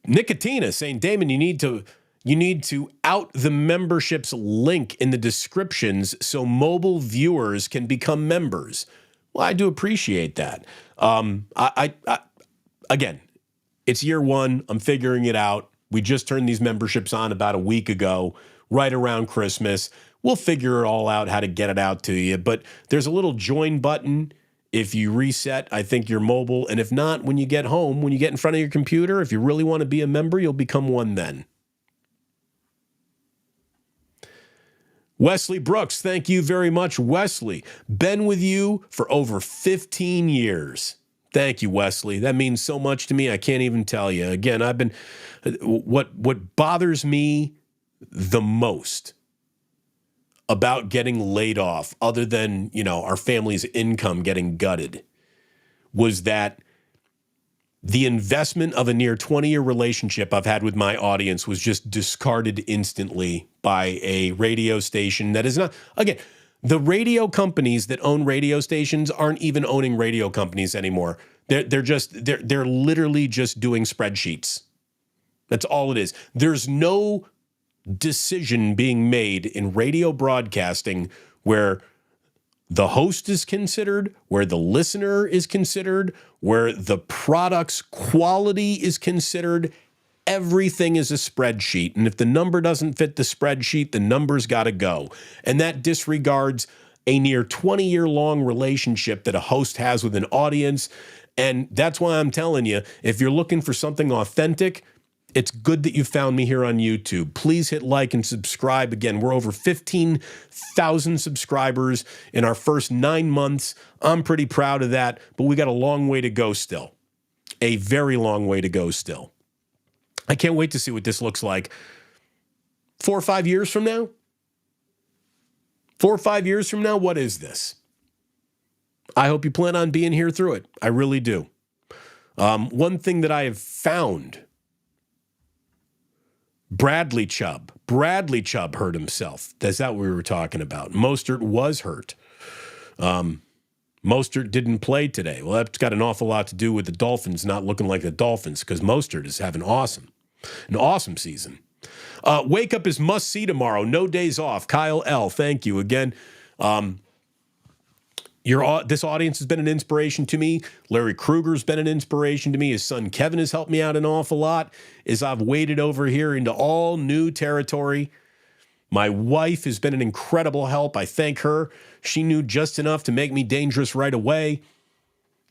Nicotina saying, Damon, you need to out the membership's link in the descriptions so mobile viewers can become members. Well, I do appreciate that. Again, it's year one. I'm figuring it out. We just turned these memberships on about a week ago, right around Christmas. We'll figure it all out, how to get it out to you. But there's a little join button If you reset, I think you're mobile. And if not, when you get home, when you get in front of your computer, if you really want to be a member, you'll become one then. Wesley Brooks, thank you very much, Wesley. Been with you for over 15 years. Thank you, Wesley. That means so much to me. I can't even tell you. Again, what bothers me the most about getting laid off, other than, our family's income getting gutted, was that the investment of a near 20-year relationship I've had with my audience was just discarded instantly by a radio station that is not, again, the radio companies that own radio stations aren't even owning radio companies anymore. They're literally just doing spreadsheets. That's all it is. There's no decision being made in radio broadcasting where the host is considered, where the listener is considered, where the product's quality is considered. Everything is a spreadsheet. And if the number doesn't fit the spreadsheet, the number's got to go. And that disregards a near 20-year-long relationship that a host has with an audience. And that's why I'm telling you, if you're looking for something authentic, it's good that you found me here on YouTube. Please hit like and subscribe. Again, we're over 15,000 subscribers in our first 9 months. I'm pretty proud of that, but we got a long way to go still. A very long way to go still. I can't wait to see what this looks like 4 or 5 years from now. 4 or 5 years from now, what is this? I hope you plan on being here through it. I really do. One thing that I have found, Bradley Chubb hurt himself. That's that we were talking about. Mostert was hurt. Mostert didn't play today. Well, that's got an awful lot to do with the Dolphins not looking like the Dolphins, because Mostert is having an awesome season. Wake up is must see tomorrow. No days off. Kyle L. Thank you again. This audience has been an inspiration to me. Larry Kruger's been an inspiration to me. His son Kevin has helped me out an awful lot as I've waded over here into all new territory. My wife has been an incredible help. I thank her. She knew just enough to make me dangerous right away.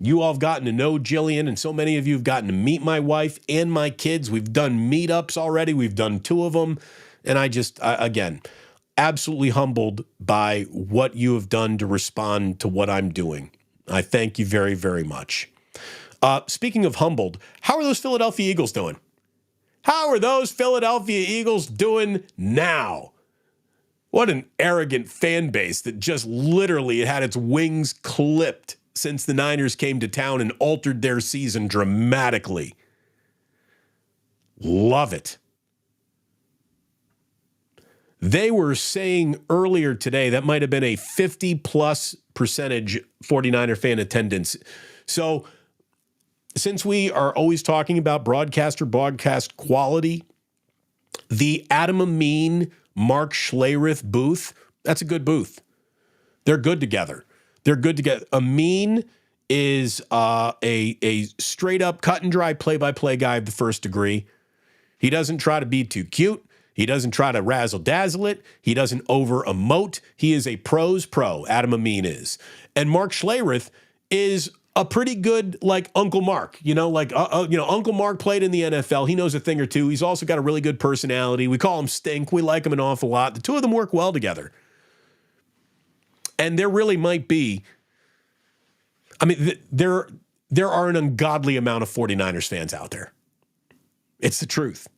You all have gotten to know Jillian, and so many of you have gotten to meet my wife and my kids. We've done meetups already. We've done 2 of them. And again, absolutely humbled by what you have done to respond to what I'm doing. I thank you very, very much. Speaking of humbled, how are those Philadelphia Eagles doing? How are those Philadelphia Eagles doing now? What an arrogant fan base that just literally had its wings clipped since the Niners came to town and altered their season dramatically. Love it. They were saying earlier today that might have been a 50+ percentage 49er fan attendance. So since we are always talking about broadcast quality, the Adam Amin, Mark Schlereth booth, that's a good booth. They're good together. Amin is a straight up cut and dry play-by-play guy of the first degree. He doesn't try to be too cute. He doesn't try to razzle-dazzle it. He doesn't over-emote. He is a pro's pro, Adam Amin is. And Mark Schlereth is a pretty good, Uncle Mark. Uncle Mark played in the NFL. He knows a thing or two. He's also got a really good personality. We call him Stink. We like him an awful lot. The two of them work well together. And there really might be, there are an ungodly amount of 49ers fans out there. It's the truth.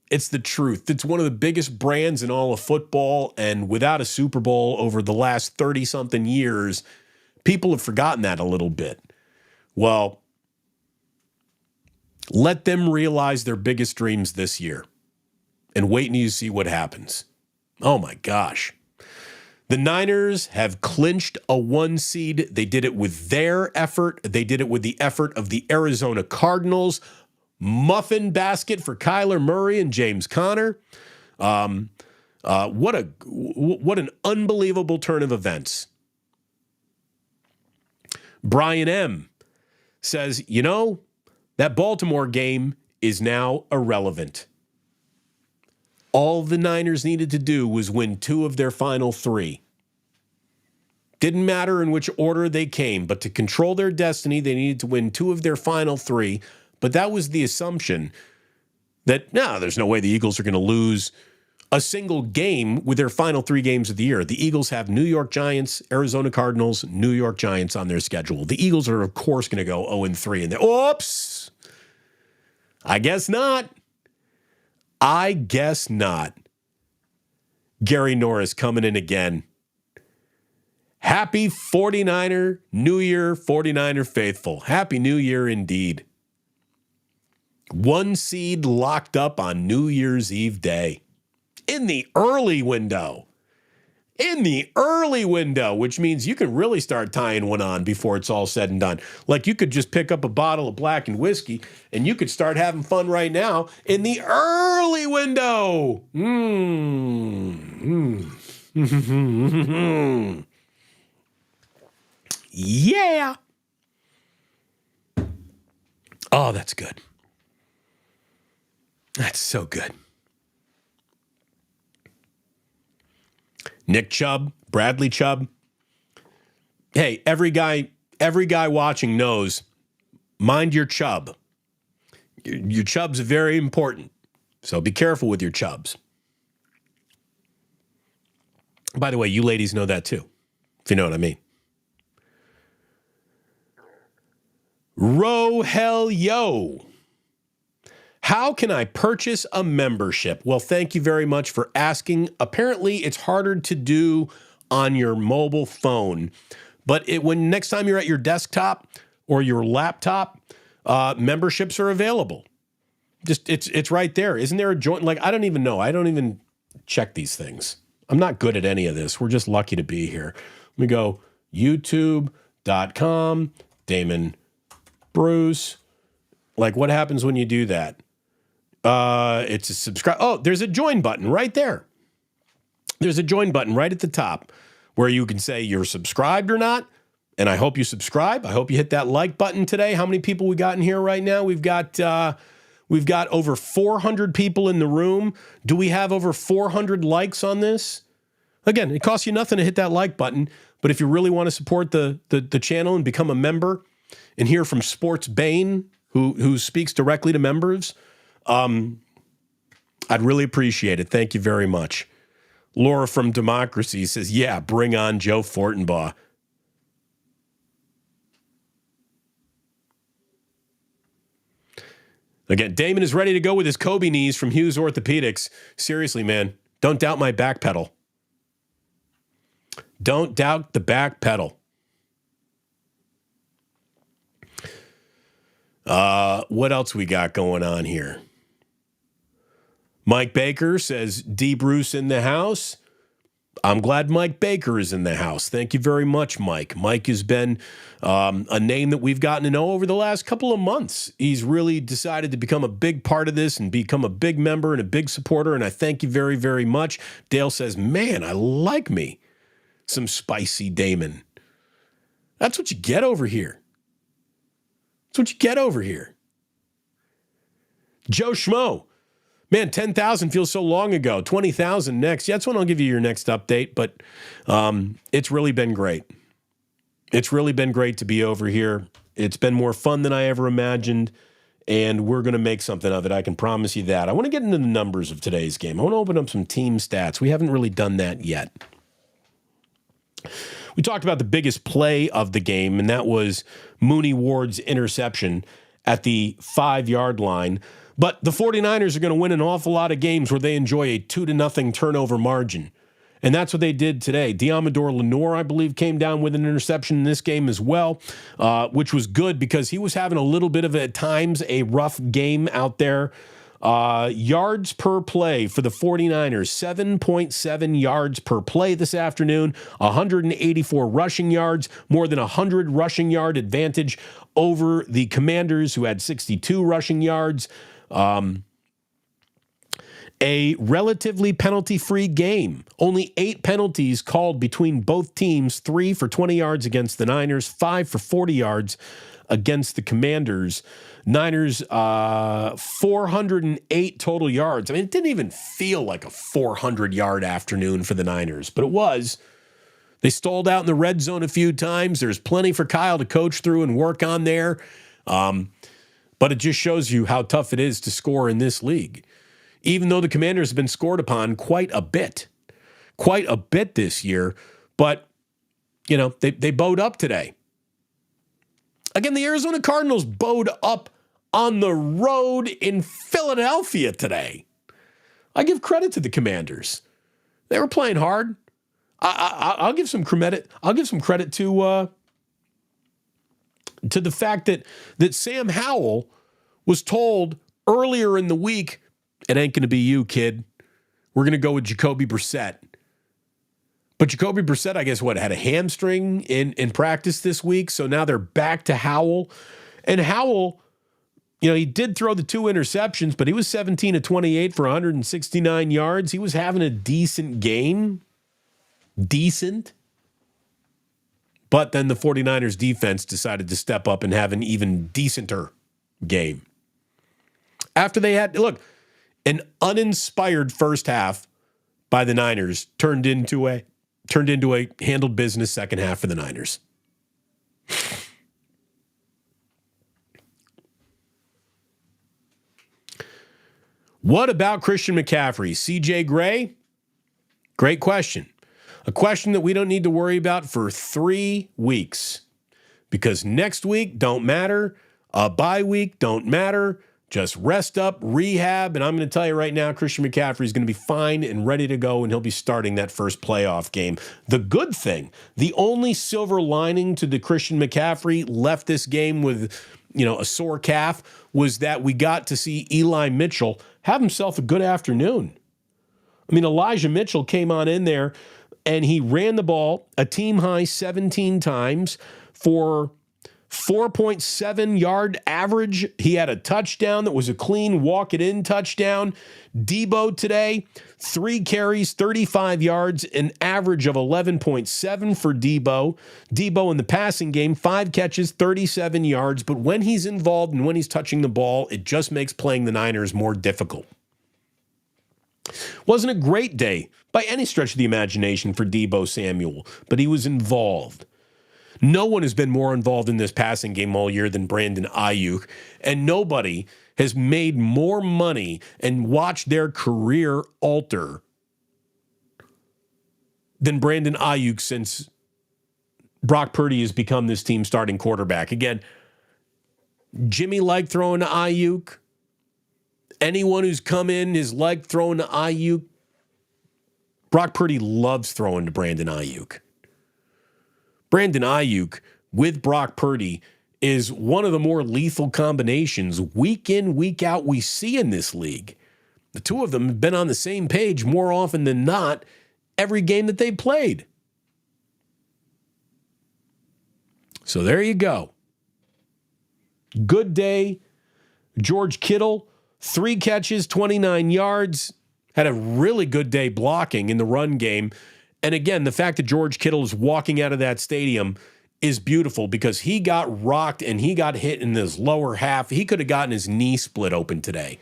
It's the truth. It's one of the biggest brands in all of football, and without a Super Bowl over the last 30-something years, people have forgotten that a little bit. Well, let them realize their biggest dreams this year and wait until you see what happens. Oh, my gosh. The Niners have clinched a 1 seed. They did it with their effort. They did it with the effort of the Arizona Cardinals. Muffin basket for Kyler Murray and James Conner. What an unbelievable turn of events. Brian M. says, that Baltimore game is now irrelevant. All the Niners needed to do was win 2 of their final 3. Didn't matter in which order they came, but to control their destiny, they needed to win 2 of their final 3. But that was the assumption that, no, there's no way the Eagles are going to lose a single game with their final 3 games of the year. The Eagles have New York Giants, Arizona Cardinals, New York Giants on their schedule. The Eagles are, of course, going to go 0-3. And oops! I guess not. I guess not. Gary Norris coming in again. Happy 49er New Year, 49er faithful. Happy New Year indeed. 1 seed locked up on New Year's Eve day. In the early window. In the early window, which means you can really start tying one on before it's all said and done. Like you could just pick up a bottle of blackened whiskey and you could start having fun right now in the early window. Yeah. Oh, that's good. That's so good. Nick Chubb, Bradley Chubb. Hey, every guy watching knows, mind your Chubb. Your Chubb's very important. So be careful with your Chubbs. By the way, you ladies know that too, if you know what I mean. Hell yo. How can I purchase a membership? Well, thank you very much for asking. Apparently, it's harder to do on your mobile phone. But when next time you're at your desktop or your laptop, memberships are available. Just it's right there. Isn't there a joint? Like, I don't even know. I don't even check these things. I'm not good at any of this. We're just lucky to be here. Let me go youtube.com, Damon Bruce. Like, what happens when you do that? It's a subscribe. Oh, there's a join button right there. There's a join button right at the top where you can say you're subscribed or not. And I hope you subscribe. I hope you hit that like button today. How many people we got in here right now? We've got over 400 people in the room. Do we have over 400 likes on this? Again, it costs you nothing to hit that like button. But if you really want to support the channel and become a member and hear from Sports Bane, who speaks directly to members, I'd really appreciate it. Thank you very much. Laura from Democracy says, yeah, bring on Joe Fortenbaugh. Again, Damon is ready to go with his Kobe knees from Hughes Orthopedics. Seriously, man, don't doubt my back pedal. Don't doubt the back pedal. What else we got going on here? Mike Baker says, D. Bruce in the house. I'm glad Mike Baker is in the house. Thank you very much, Mike. Mike has been a name that we've gotten to know over the last couple of months. He's really decided to become a big part of this and become a big member and a big supporter, and I thank you very, very much. Dale says, man, I like me some spicy Damon. That's what you get over here. That's what you get over here. Joe Schmo. Man, 10,000 feels so long ago. 20,000 next. Yeah, that's when I'll give you your next update. But it's really been great. It's really been great to be over here. It's been more fun than I ever imagined. And we're going to make something of it. I can promise you that. I want to get into the numbers of today's game. I want to open up some team stats. We haven't really done that yet. We talked about the biggest play of the game, and that was Mooney Ward's interception at the 5-yard line. But the 49ers are going to win an awful lot of games where they enjoy a 2-0 turnover margin. And that's what they did today. Diamador Lenore, I believe, came down with an interception in this game as well, which was good because he was having a little bit of, at times, a rough game out there. Yards per play for the 49ers, 7.7 yards per play this afternoon, 184 rushing yards, more than 100 rushing yard advantage over the Commanders, who had 62 rushing yards. A relatively penalty-free game. Only 8 penalties called between both teams, 3 for 20 yards against the Niners, 5 for 40 yards against the Commanders. Niners, 408 total yards. I mean, it didn't even feel like a 400-yard afternoon for the Niners, but it was. They stalled out in the red zone a few times. There's plenty for Kyle to coach through and work on there. But it just shows you how tough it is to score in this league. Even though the Commanders have been scored upon quite a bit this year. But, they bowed up today. Again, the Arizona Cardinals bowed up on the road in Philadelphia today. I give credit to the Commanders. They were playing hard. I'll give some credit. I'll give some credit to the fact that Sam Howell was told earlier in the week, it ain't going to be you, kid. We're going to go with Jacoby Brissett. But Jacoby Brissett, I guess, had a hamstring in practice this week. So now they're back to Howell. And Howell, he did throw the 2 interceptions, but he was 17 of 28 for 169 yards. He was having a decent game. Decent. But then the 49ers defense decided to step up and have an even decenter game. After they had, an uninspired first half by the Niners turned into a handled business second half for the Niners. What about Christian McCaffrey? CJ Gray? Great question. A question that we don't need to worry about for 3 weeks. Because next week don't matter. A bye week don't matter. Just rest up, rehab, and I'm going to tell you right now, Christian McCaffrey is going to be fine and ready to go, and he'll be starting that first playoff game. The good thing, the only silver lining to the Christian McCaffrey left this game with, a sore calf, was that we got to see Eli Mitchell have himself a good afternoon. I mean, Elijah Mitchell came on in there, and he ran the ball a team-high 17 times for 4.7 yard average. He had a touchdown that was a clean walk-it-in touchdown. Debo today, 3 carries, 35 yards, an average of 11.7 for Debo. Debo in the passing game, 5 catches, 37 yards. But when he's involved and when he's touching the ball, it just makes playing the Niners more difficult. Wasn't a great day by any stretch of the imagination for Debo Samuel, but he was involved. No one has been more involved in this passing game all year than Brandon Ayuk, and nobody has made more money and watched their career alter than Brandon Ayuk since Brock Purdy has become this team's starting quarterback. Again, Jimmy liked throwing to Ayuk. Anyone who's come in has liked throwing to Ayuk. Brock Purdy loves throwing to Brandon Ayuk. Brandon Ayuk with Brock Purdy is one of the more lethal combinations week in, week out we see in this league. The two of them have been on the same page more often than not every game that they played. So there you go. Good day. George Kittle, 3 catches, 29 yards. Had a really good day blocking in the run game. And again, the fact that George Kittle is walking out of that stadium is beautiful because he got rocked and he got hit in his lower half. He could have gotten his knee split open today.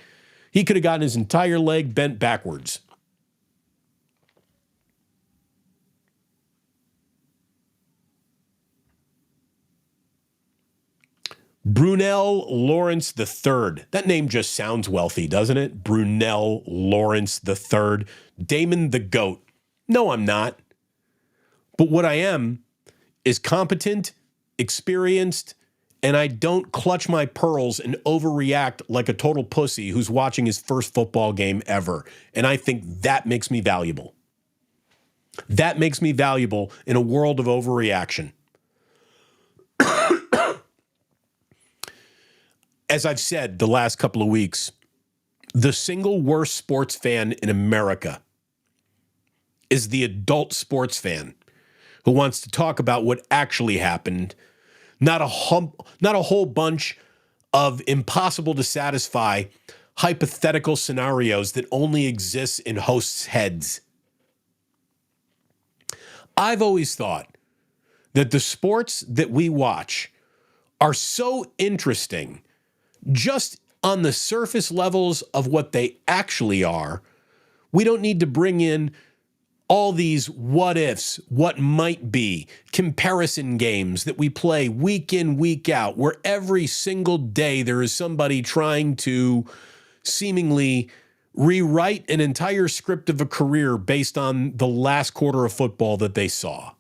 He could have gotten his entire leg bent backwards. Brunell Lawrence III. That name just sounds wealthy, doesn't it? Brunell Lawrence III. Damon the GOAT. No, I'm not. But what I am is competent, experienced, and I don't clutch my pearls and overreact like a total pussy who's watching his first football game ever. And I think that makes me valuable. That makes me valuable in a world of overreaction. As I've said the last couple of weeks, the single worst sports fan in America is the adult sports fan who wants to talk about what actually happened, not a whole bunch of impossible to satisfy hypothetical scenarios that only exist in hosts' heads. I've always thought that the sports that we watch are so interesting just on the surface levels of what they actually are. We don't need to bring in all these what ifs, what might be, comparison games that we play week in, week out, where every single day there is somebody trying to seemingly rewrite an entire script of a career based on the last quarter of football that they saw.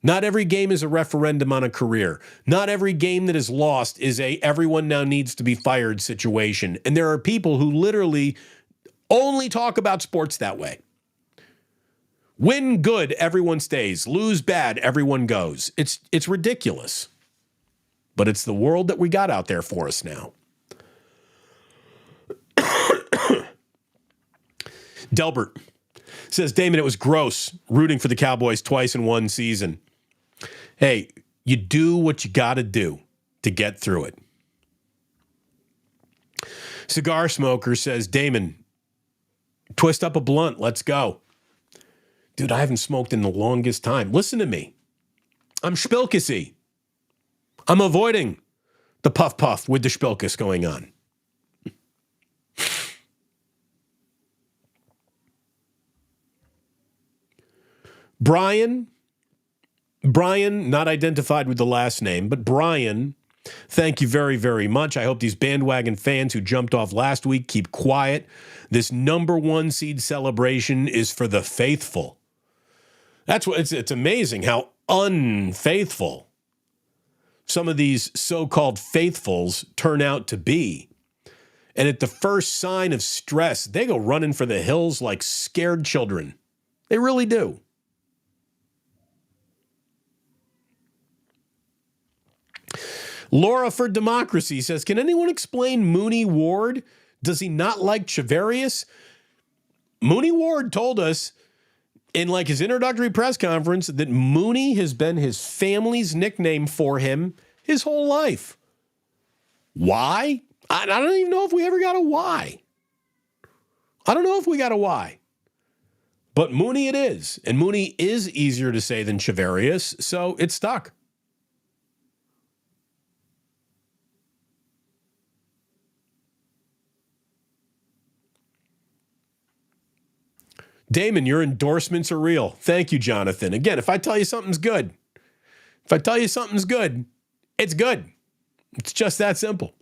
Not every game is a referendum on a career. Not every game that is lost is a everyone now needs to be fired situation. And there are people who literally only talk about sports that way. Win good, everyone stays. Lose bad, everyone goes. It's ridiculous. But it's the world that we got out there for us now. Delbert says, Damon, it was gross rooting for the Cowboys twice in one season. Hey, you do what you got to do to get through it. Cigar Smoker says, Damon, twist up a blunt. Let's go. Dude, I haven't smoked in the longest time. Listen to me. I'm spilkissy. I'm avoiding the puff with the spilkiss going on. Brian, not identified with the last name, but Brian, thank you very, very much. I hope these bandwagon fans who jumped off last week keep quiet. This number 1 seed celebration is for the faithful. That's what it's amazing how unfaithful some of these so-called faithfuls turn out to be. And at the first sign of stress, they go running for the hills like scared children. They really do. Laura for Democracy says, can anyone explain Mooney Ward? Does he not like Chavarius? Mooney Ward told us in like his introductory press conference that Mooney has been his family's nickname for him his whole life. Why? I don't even know if we ever got a why. I don't know if we got a why. But Mooney it is. And Mooney is easier to say than Chavarius, so it's stuck. Damon, your endorsements are real. Thank you, Jonathan. Again, if I tell you something's good, it's good. It's just that simple.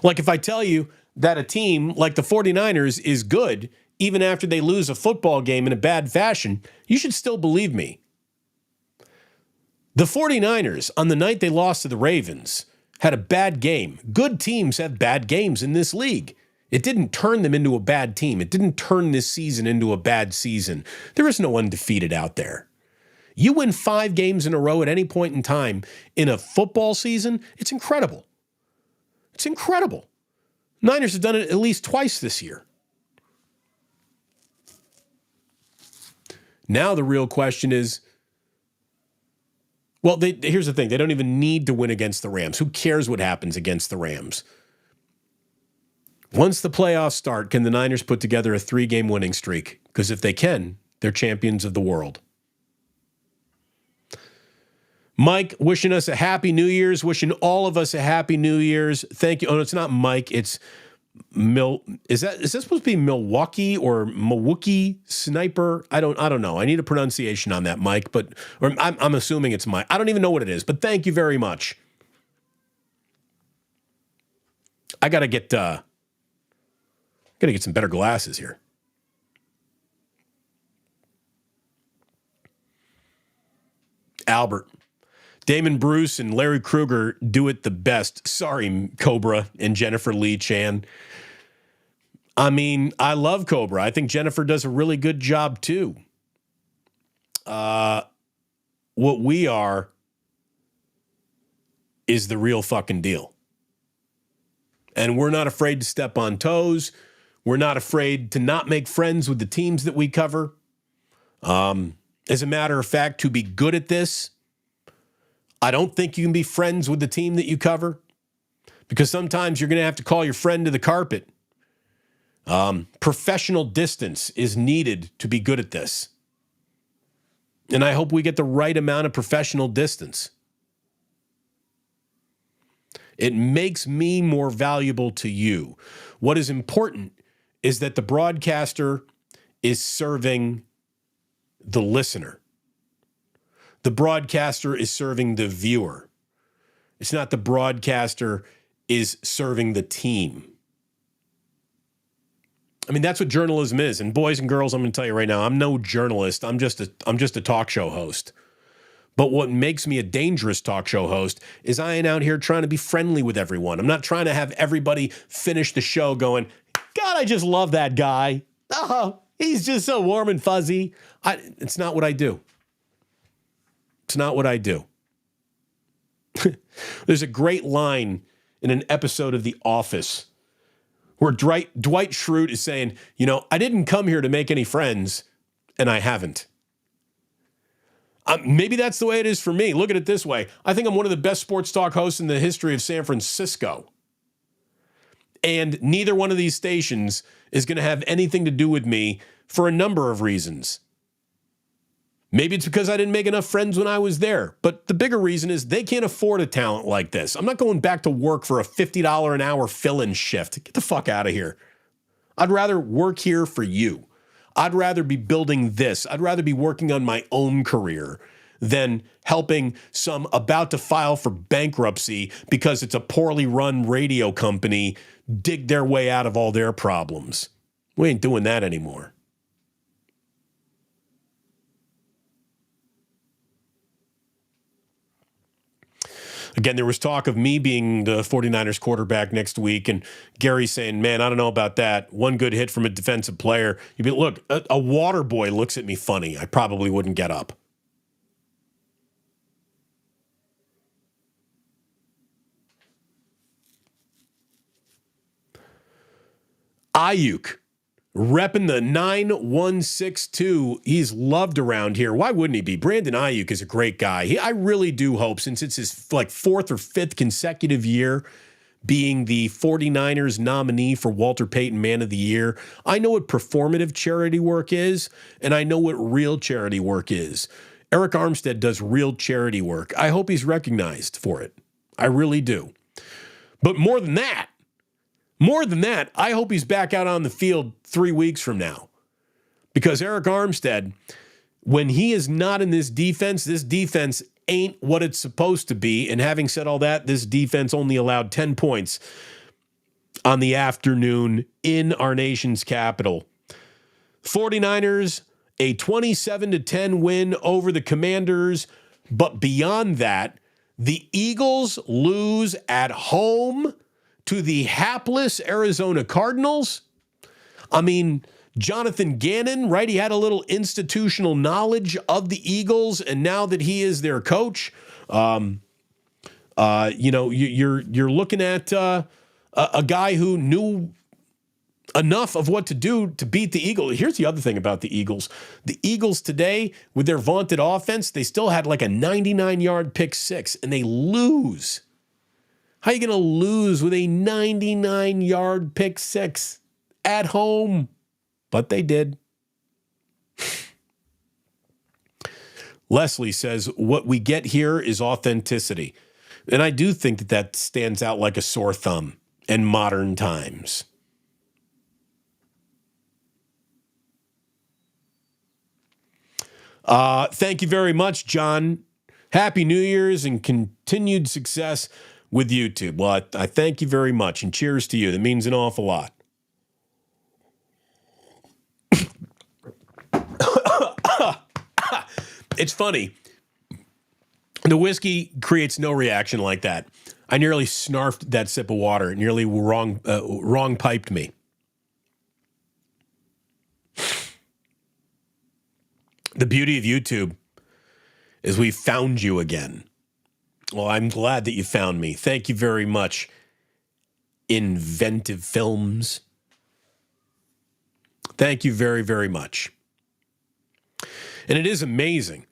Like if I tell you that a team like the 49ers is good, even after they lose a football game in a bad fashion, you should still believe me. The 49ers, on the night they lost to the Ravens, had a bad game. Good teams have bad games in this league. It didn't turn them into a bad team. It didn't turn this season into a bad season. There is no undefeated out there. You win 5 games in a row at any point in time in a football season, it's incredible. It's incredible. Niners have done it at least twice this year. Now the real question is, well, here's the thing. They don't even need to win against the Rams. Who cares what happens against the Rams? Once the playoffs start, can the Niners put together a 3-game winning streak? Because if they can, they're champions of the world. Mike, wishing us a happy New Year's, wishing all of us a happy New Year's. Thank you. Oh, no, it's not Mike. It's Is that supposed to be Milwaukee or Milwaukee Sniper? I don't know. I need a pronunciation on that, Mike. Or I'm assuming it's Mike. I don't even know what it is. But thank you very much. I gotta get some better glasses here. Albert. Damon Bruce and Larry Krueger do it the best. Sorry, Cobra and Jennifer Lee Chan. I mean, I love Cobra. I think Jennifer does a really good job too. What we are is the real fucking deal. And we're not afraid to step on toes. We're not afraid to not make friends with the teams that we cover. As a matter of fact, to be good at this, I don't think you can be friends with the team that you cover, because sometimes you're going to have to call your friend to the carpet. Professional distance is needed to be good at this. And I hope we get the right amount of professional distance. It makes me more valuable to you. What is important is that the broadcaster is serving the listener. The broadcaster is serving the viewer. It's not the broadcaster is serving the team. I mean, that's what journalism is. And boys and girls, I'm going to tell you right now, I'm no journalist. I'm just a talk show host. But what makes me a dangerous talk show host is I ain't out here trying to be friendly with everyone. I'm not trying to have everybody finish the show going, God, I just love that guy. Oh, he's just so warm and fuzzy. It's not what I do. It's not what I do. There's a great line in an episode of The Office where Dwight Schrute is saying, I didn't come here to make any friends, and I haven't. Maybe that's the way it is for me. Look at it this way. I think I'm one of the best sports talk hosts in the history of San Francisco. And neither one of these stations is going to have anything to do with me for a number of reasons. Maybe it's because I didn't make enough friends when I was there. But the bigger reason is they can't afford a talent like this. I'm not going back to work for a $50 an hour fill-in shift. Get the fuck out of here. I'd rather work here for you. I'd rather be building this. I'd rather be working on my own career than helping some about to file for bankruptcy because it's a poorly run radio company dig their way out of all their problems. We ain't doing that anymore. Again, there was talk of me being the 49ers quarterback next week, and Gary saying, man, I don't know about that. One good hit from a defensive player. You'd be, look, a water boy looks at me funny. I probably wouldn't get up. Ayuk, repping the 9162. He's loved around here. Why wouldn't he be? Brandon Ayuk is a great guy. I really do hope, since it's his fourth or fifth consecutive year being the 49ers nominee for Walter Payton Man of the Year, I know what performative charity work is, and I know what real charity work is. Eric Armstead does real charity work. I hope he's recognized for it. I really do. But more than that, I hope he's back out on the field 3 weeks from now. Because Eric Armstead, when he is not in this defense ain't what it's supposed to be. And having said all that, this defense only allowed 10 points on the afternoon in our nation's capital. 49ers, a 27-10 win over the Commanders. But beyond that, the Eagles lose at home to the hapless Arizona Cardinals. I mean, Jonathan Gannon, right? He had a little institutional knowledge of the Eagles, and now that he is their coach, you're looking at a guy who knew enough of what to do to beat the Eagles. Here's the other thing about the Eagles. The Eagles today, with their vaunted offense, they still had like a 99-yard pick six, and they lose. How are you going to lose with a 99-yard pick six at home? But they did. Leslie says, what we get here is authenticity. And I do think that stands out like a sore thumb in modern times. Thank you very much, John. Happy New Year's and continued success with YouTube. Well, I thank you very much, and cheers to you. That means an awful lot. It's funny. The whiskey creates no reaction like that. I nearly snarfed that sip of water. It nearly wrong piped me. The beauty of YouTube is we found you again. Well, I'm glad that you found me. Thank you very much, Inventive Films. Thank you very, very much. And it is amazing,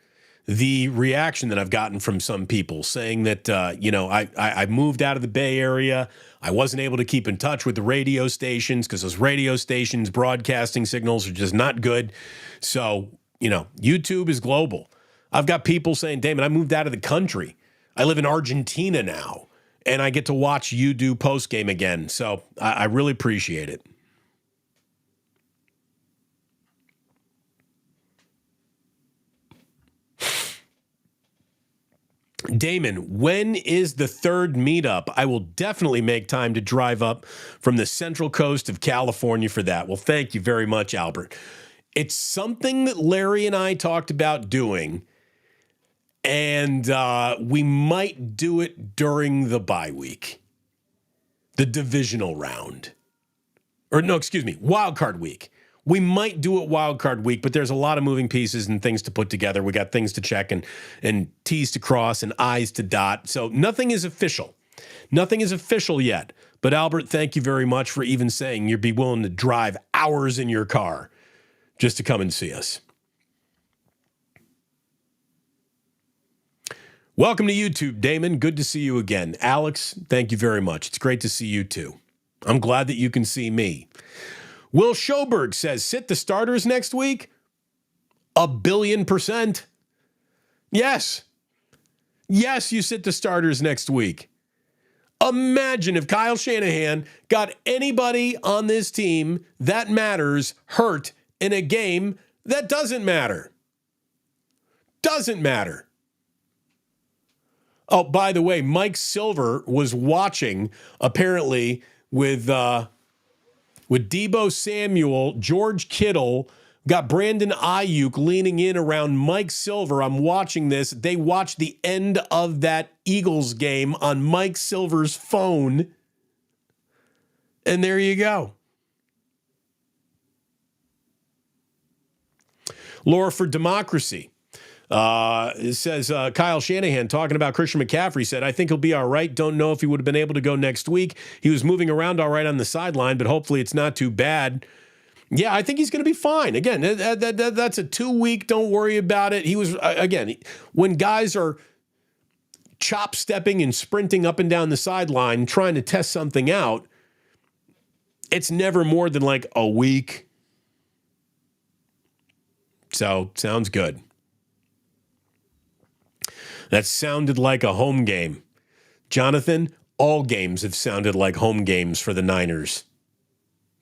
the reaction that I've gotten from some people saying that, I moved out of the Bay Area. I wasn't able to keep in touch with the radio stations because those radio stations' broadcasting signals are just not good. So, YouTube is global. I've got people saying, Damon, I moved out of the country. I live in Argentina now, and I get to watch you do Postgame again. So I really appreciate it. Damon, when is the third meetup? I will definitely make time to drive up from the central coast of California for that. Well, thank you very much, Albert. It's something that Larry and I talked about doing, and we might do it during the bye week, the divisional round. Or no, excuse me, wild card week. We might do it wild card week, but there's a lot of moving pieces and things to put together. We got things to check and T's to cross and I's to dot. So nothing is official. Nothing is official yet. But Albert, thank you very much for even saying you'd be willing to drive hours in your car just to come and see us. Welcome to YouTube, Damon. Good to see you again. Alex, thank you very much. It's great to see you too. I'm glad that you can see me. Will Schoberg says, sit the starters next week? 1,000,000,000%. Yes. Yes, you sit the starters next week. Imagine if Kyle Shanahan got anybody on this team that matters hurt in a game that doesn't matter. Doesn't matter. Oh, by the way, Mike Silver was watching, apparently, with Deebo Samuel, George Kittle, got Brandon Ayuk leaning in around Mike Silver. I'm watching this. They watched the end of that Eagles game on Mike Silver's phone. And there you go. Laura for Democracy. It says Kyle Shanahan talking about Christian McCaffrey said, I think he'll be all right. Don't know if he would have been able to go next week. He was moving around all right on the sideline, but hopefully it's not too bad. Yeah, I think he's going to be fine. Again, that's a 2-week. Don't worry about it. He was, again, when guys are chop stepping and sprinting up and down the sideline trying to test something out, it's never more than like a week. So, sounds good. That sounded like a home game. Jonathan, all games have sounded like home games for the Niners.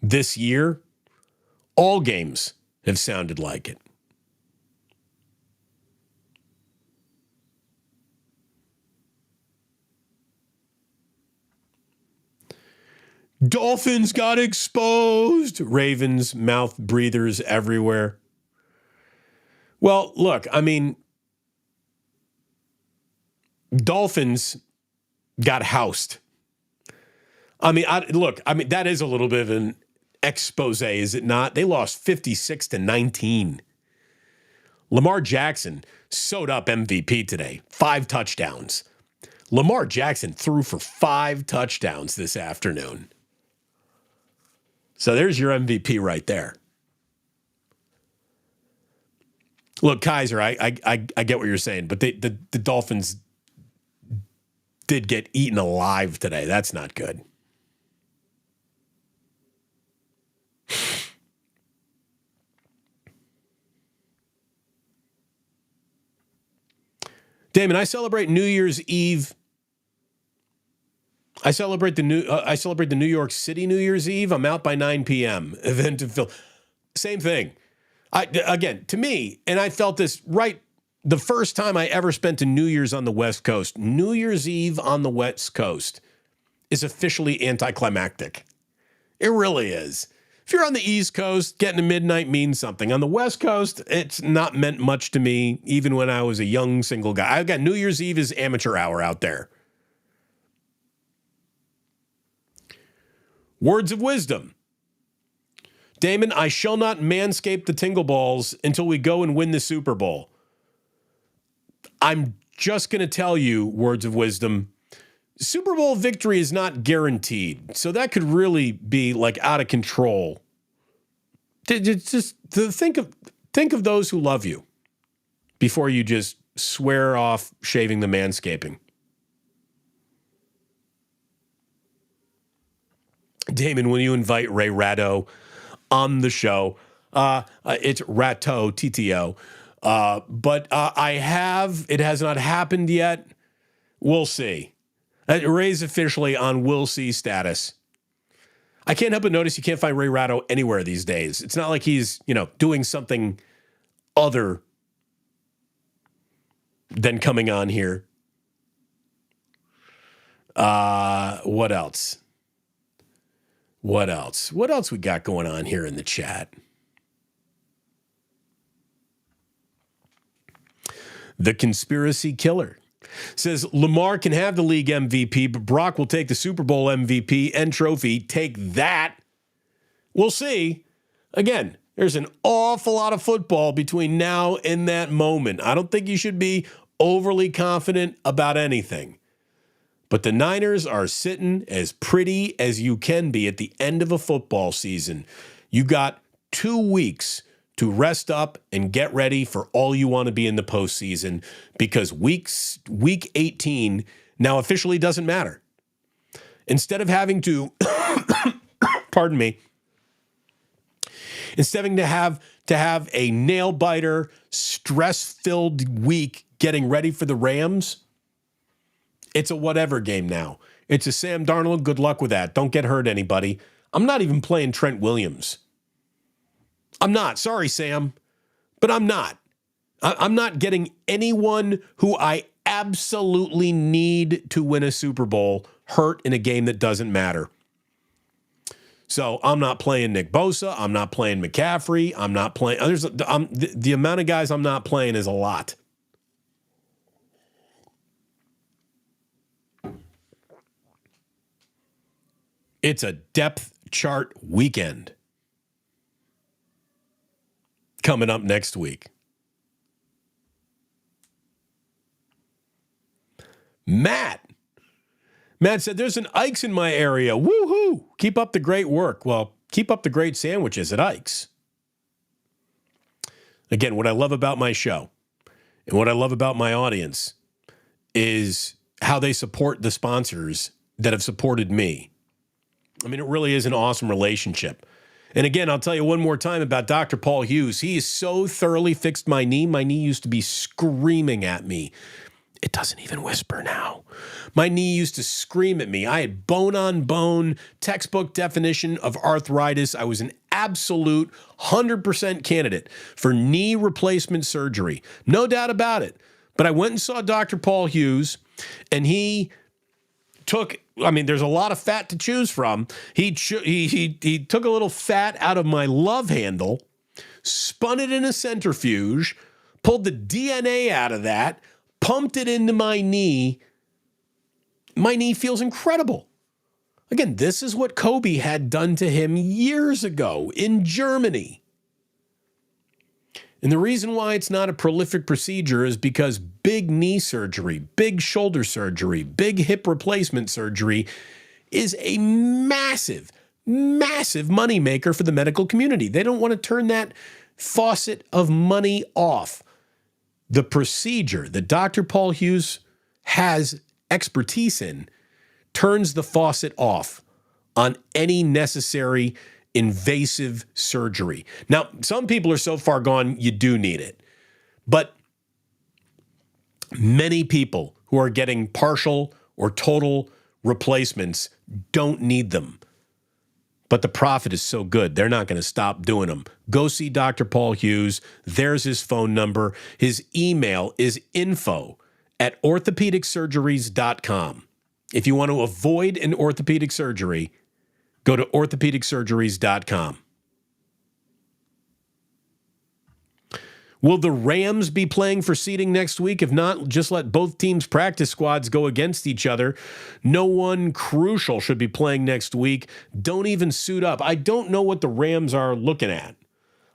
This year, all games have sounded like it. Dolphins got exposed. Ravens, mouth breathers everywhere. Well, look, I mean, Dolphins got housed. I mean, that is a little bit of an expose, is it not? They lost 56-19. Lamar Jackson sewed up MVP today. 5 touchdowns. Lamar Jackson threw for 5 touchdowns this afternoon. So there's your MVP right there. Look, Kaiser, I get what you're saying, but the Dolphins did get eaten alive today. That's not good. Damon, I celebrate New Year's Eve. I celebrate the New York City New Year's Eve. I'm out by 9 p.m. Event to Phil. Same thing. Again, to me, and I felt this right the first time I ever spent a New Year's on the West Coast. New Year's Eve on the West Coast is officially anticlimactic. It really is. If you're on the East Coast, getting to midnight means something. On the West Coast, it's not meant much to me, even when I was a young single guy. I've got New Year's Eve is amateur hour out there. Words of wisdom. Damon, I shall not manscape the tingle balls until we go and win the Super Bowl. I'm just going to tell you, words of wisdom, Super Bowl victory is not guaranteed. So that could really be like out of control. Just to think of those who love you before you just swear off shaving the manscaping. Damon, will you invite Ray Ratto on the show? It's Ratto, TTO. But it has not happened yet. We'll see. Ray's officially on we'll see status. I can't help but notice you can't find Ray Ratto anywhere these days. It's not like he's, doing something other than coming on here. What else? What else? What else we got going on here in the chat? The Conspiracy Killer says Lamar can have the league MVP, but Brock will take the Super Bowl MVP and trophy. Take that. We'll see. Again, there's an awful lot of football between now and that moment. I don't think you should be overly confident about anything. But the Niners are sitting as pretty as you can be at the end of a football season. You got 2 weeks to rest up and get ready for all you want to be in the postseason, because week 18 now officially doesn't matter. Instead of having to, pardon me, instead of to have a nail biter, stress-filled week getting ready for the Rams, it's a whatever game now. It's a Sam Darnold. Good luck with that. Don't get hurt, anybody. I'm not even playing Trent Williams. I'm not. Sorry, Sam, but I'm not. I'm not getting anyone who I absolutely need to win a Super Bowl hurt in a game that doesn't matter. So I'm not playing Nick Bosa. I'm not playing McCaffrey. I'm not playing. The amount of guys I'm not playing is a lot. It's a depth chart weekend coming up next week. Matt said, there's an Ike's in my area. Woohoo! Keep up the great work. Well, keep up the great sandwiches at Ike's. Again, what I love about my show and what I love about my audience is how they support the sponsors that have supported me. I mean, it really is an awesome relationship. And again, I'll tell you one more time about Dr. Paul Hughes. He has so thoroughly fixed my knee. My knee used to be screaming at me. It doesn't even whisper now. My knee used to scream at me. I had bone-on-bone textbook definition of arthritis. I was an absolute 100% candidate for knee replacement surgery. No doubt about it. But I went and saw Dr. Paul Hughes, and he took, I mean, there's a lot of fat to choose from. He took a little fat out of my love handle, spun it in a centrifuge, pulled the DNA out of that, pumped it into my knee. My knee feels incredible. Again, this is what Kobe had done to him years ago in Germany. And the reason why it's not a prolific procedure is because big knee surgery, big shoulder surgery, big hip replacement surgery is a massive, massive moneymaker for the medical community. They don't want to turn that faucet of money off. The procedure that Dr. Paul Hughes has expertise in turns the faucet off on any necessary invasive surgery. Now, some people are so far gone, you do need it. But many people who are getting partial or total replacements don't need them. But the profit is so good, they're not going to stop doing them. Go see Dr. Paul Hughes. There's his phone number. His email is info@orthopedicsurgeries.com. If you want to avoid an orthopedic surgery, go to orthopedicsurgeries.com. Will the Rams be playing for seeding next week? If not, just let both teams' practice squads go against each other. No one crucial should be playing next week. Don't even suit up. I don't know what the Rams are looking at.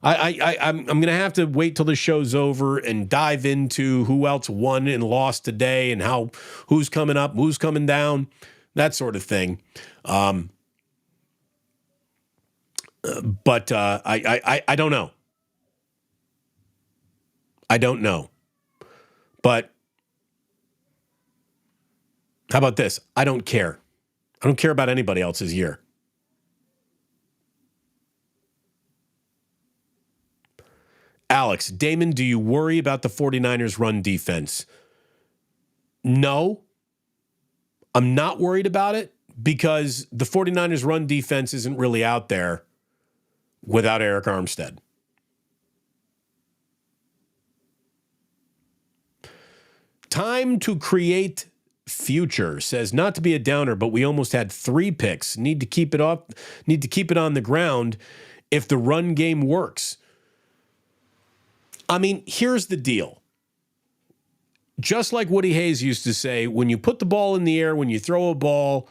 I'm going to have to wait till the show's over and dive into who else won and lost today and who's coming up, who's coming down, that sort of thing. But I don't know. I don't know. But how about this? I don't care. I don't care about anybody else's year. Alex, Damon, do you worry about the 49ers run defense? No, I'm not worried about it because the 49ers run defense isn't really out there without Eric Armstead. Time to create Future says, not to be a downer, but we almost had 3 picks. Need to keep it up. Need to keep it on the ground if the run game works. I mean, here's the deal. Just like Woody Hayes used to say, when you put the ball in the air, when you throw a ball,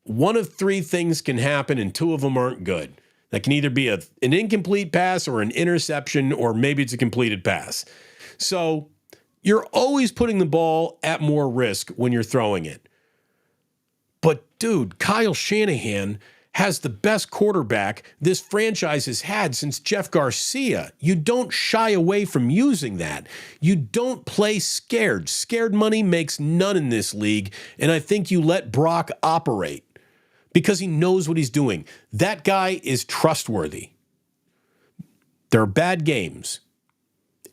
one of 3 things can happen and 2 of them aren't good. That can either be an incomplete pass or an interception, or maybe it's a completed pass. So you're always putting the ball at more risk when you're throwing it. But dude, Kyle Shanahan has the best quarterback this franchise has had since Jeff Garcia. You don't shy away from using that. You don't play scared. Scared money makes none in this league, and I think you let Brock operate because he knows what he's doing. That guy is trustworthy. There are bad games.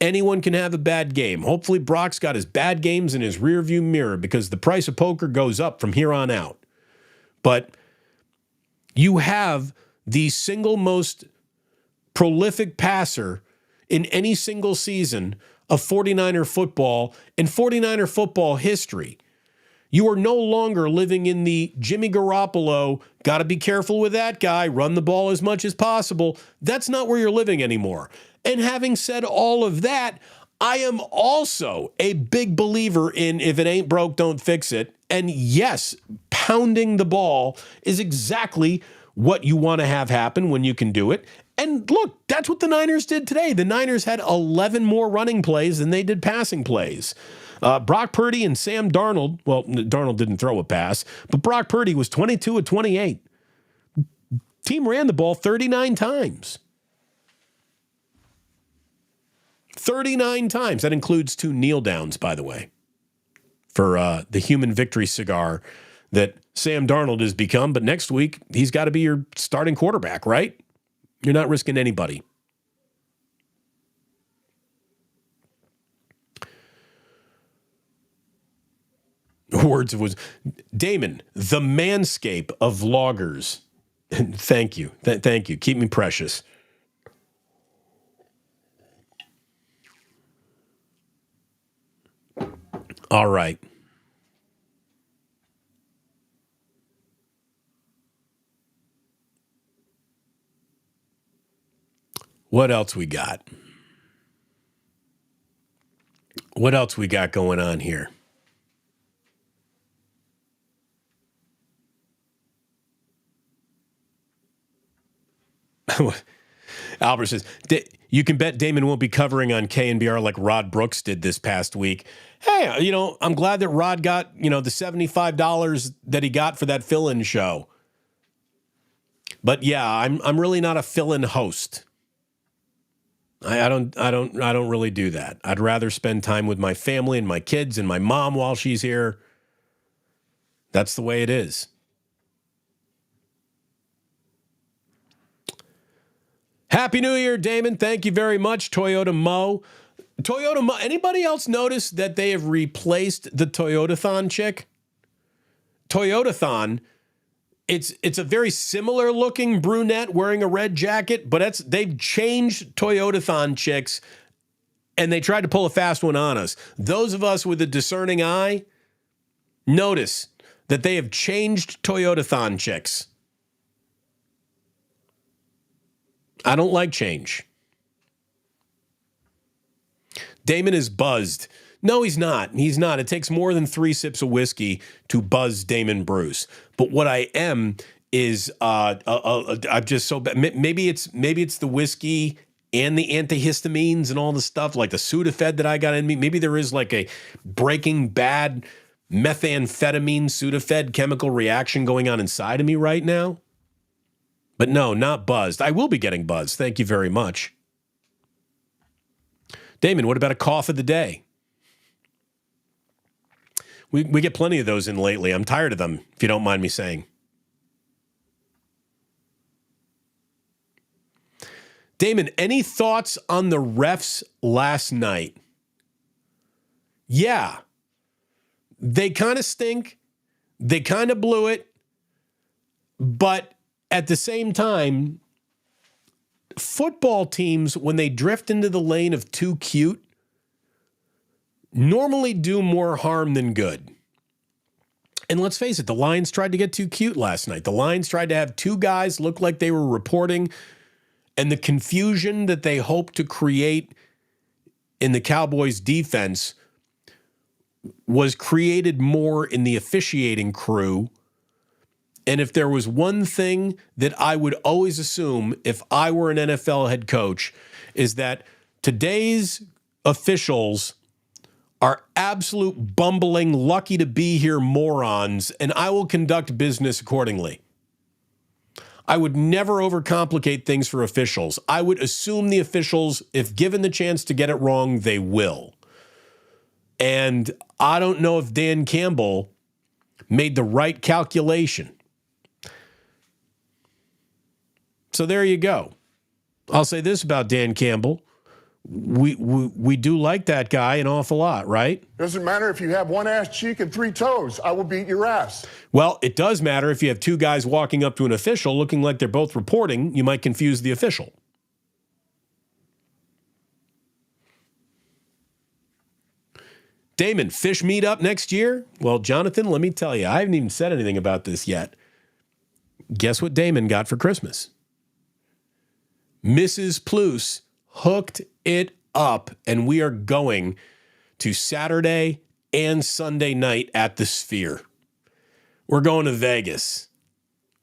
Anyone can have a bad game. Hopefully Brock's got his bad games in his rearview mirror because the price of poker goes up from here on out. But you have the single most prolific passer in any single season of 49er football in 49er football history. You are no longer living in the Jimmy Garoppolo, got to be careful with that guy, run the ball as much as possible. That's not where you're living anymore. And having said all of that, I am also a big believer in if it ain't broke, don't fix it. And yes, pounding the ball is exactly what you want to have happen when you can do it. And look, that's what the Niners did today. The Niners had 11 more running plays than they did passing plays. Brock Purdy and Sam Darnold, well, Darnold didn't throw a pass, but Brock Purdy was 22 of 28. Team ran the ball 39 times. 39 times. That includes 2 kneel downs, by the way, for the human victory cigar that Sam Darnold has become. But next week, he's got to be your starting quarterback, right? You're not risking anybody. Words of wisdom. Damon, the manscape of vloggers. Thank you. Thank you. Keep me precious. All right. What else we got? What else we got going on here? Albert says, you can bet Damon won't be covering on KNBR like Rod Brooks did this past week. Hey, I'm glad that Rod got, the $75 that he got for that fill-in show. But yeah, I'm really not a fill-in host. I don't really do that. I'd rather spend time with my family and my kids and my mom while she's here. That's the way it is. Happy New Year, Damon. Thank you very much, Toyota Mo. Toyota Mo. Anybody else notice that they have replaced the Toyotathon chick? Toyotathon, it's a very similar looking brunette wearing a red jacket, but they've changed Toyotathon chicks, and they tried to pull a fast one on us. Those of us with a discerning eye notice that they have changed Toyotathon chicks. I don't like change. Damon is buzzed. No, he's not. He's not. It takes more than 3 sips of whiskey to buzz Damon Bruce. But what I am is I'm just so bad. Maybe it's the whiskey and the antihistamines and all the stuff like the Sudafed that I got in me. Maybe there is like a Breaking Bad methamphetamine Sudafed chemical reaction going on inside of me right now. But no, not buzzed. I will be getting buzzed. Thank you very much. Damon, what about a cough of the day? We get plenty of those in lately. I'm tired of them, if you don't mind me saying. Damon, any thoughts on the refs last night? Yeah. They kind of stink. They kind of blew it. But at the same time, football teams, when they drift into the lane of too cute, normally do more harm than good. And let's face it, the Lions tried to get too cute last night. The Lions tried to have two guys look like they were reporting, and the confusion that they hoped to create in the Cowboys defense was created more in the officiating crew. And if there was one thing that I would always assume if I were an NFL head coach, is that today's officials are absolute bumbling, lucky to be here morons, and I will conduct business accordingly. I would never overcomplicate things for officials. I would assume the officials, if given the chance to get it wrong, they will. And I don't know if Dan Campbell made the right calculation. So there you go. I'll say this about Dan Campbell. We do like that guy an awful lot, right? Doesn't matter if you have one ass cheek and three toes. I will beat your ass. Well, it does matter if you have two guys walking up to an official looking like they're both reporting. You might confuse the official. Damon, fish meet up next year? Well, Jonathan, let me tell you, I haven't even said anything about this yet. Guess what Damon got for Christmas? Mrs. Plouse hooked it up, and we are going to Saturday and Sunday night at the Sphere. We're going to Vegas.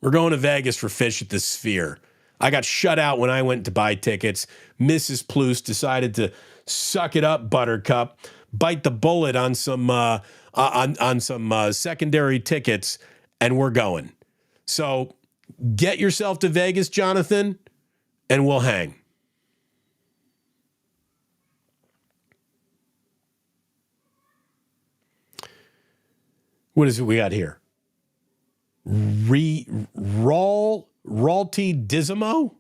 We're going to Vegas for Fish at the Sphere. I got shut out when I went to buy tickets. Mrs. Plouse decided to suck it up, Buttercup, bite the bullet on some secondary tickets, and we're going. So get yourself to Vegas, Jonathan, and we'll hang. What is it we got here? Ralty Dismo?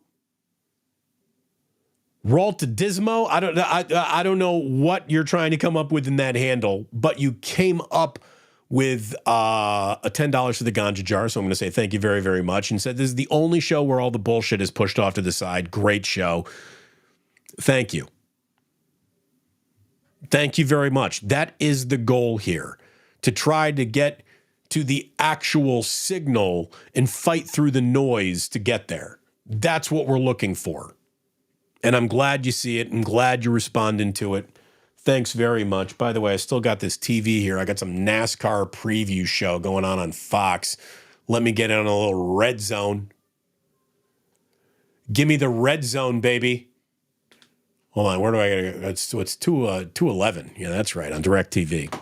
Dismo? I don't know what you're trying to come up with in that handle, but you came up with a $10 for the ganja jar. So I'm going to say thank you very, very much. And said this is the only show where all the bullshit is pushed off to the side. Great show. Thank you. Thank you very much. That is the goal here, to try to get to the actual signal and fight through the noise to get there. That's what we're looking for. And I'm glad you see it. I'm glad you're responding to it. Thanks very much. By the way, I still got this TV here. I got some NASCAR preview show going on Fox. Let me get in on a little red zone. Give me the red zone, baby. Hold on, where do I gotta go? It's 211. Yeah, that's right, on DirecTV.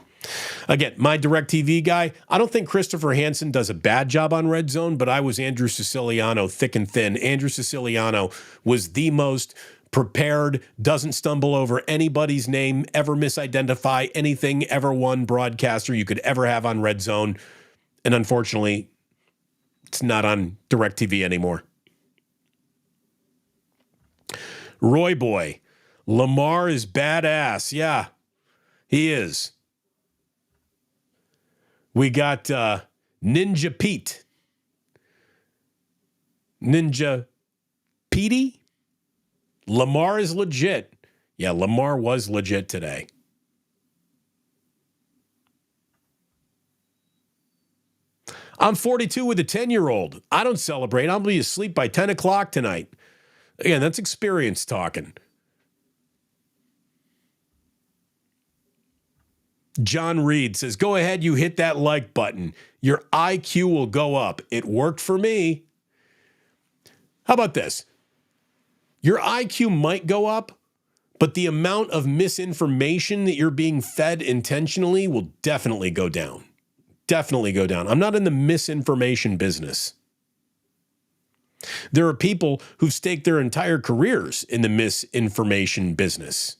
Again, my DirecTV guy, I don't think Christopher Hansen does a bad job on Red Zone, but I was Andrew Siciliano, thick and thin. Andrew Siciliano was the most prepared, doesn't stumble over anybody's name, ever misidentify anything, ever won broadcaster you could ever have on Red Zone. And unfortunately, it's not on DirecTV anymore. Roy Boy, Lamar is badass. Yeah, he is. We got Ninja Pete. Ninja Petey? Lamar is legit. Yeah, Lamar was legit today. I'm 42 with a 10-year-old. I don't celebrate. I'll be asleep by 10 o'clock tonight. Again, that's experience talking. John Reed says, go ahead, you hit that like button. Your IQ will go up. It worked for me. How about this? Your IQ might go up, but the amount of misinformation that you're being fed intentionally will definitely go down. Definitely go down. I'm not in the misinformation business. There are people who've staked their entire careers in the misinformation business.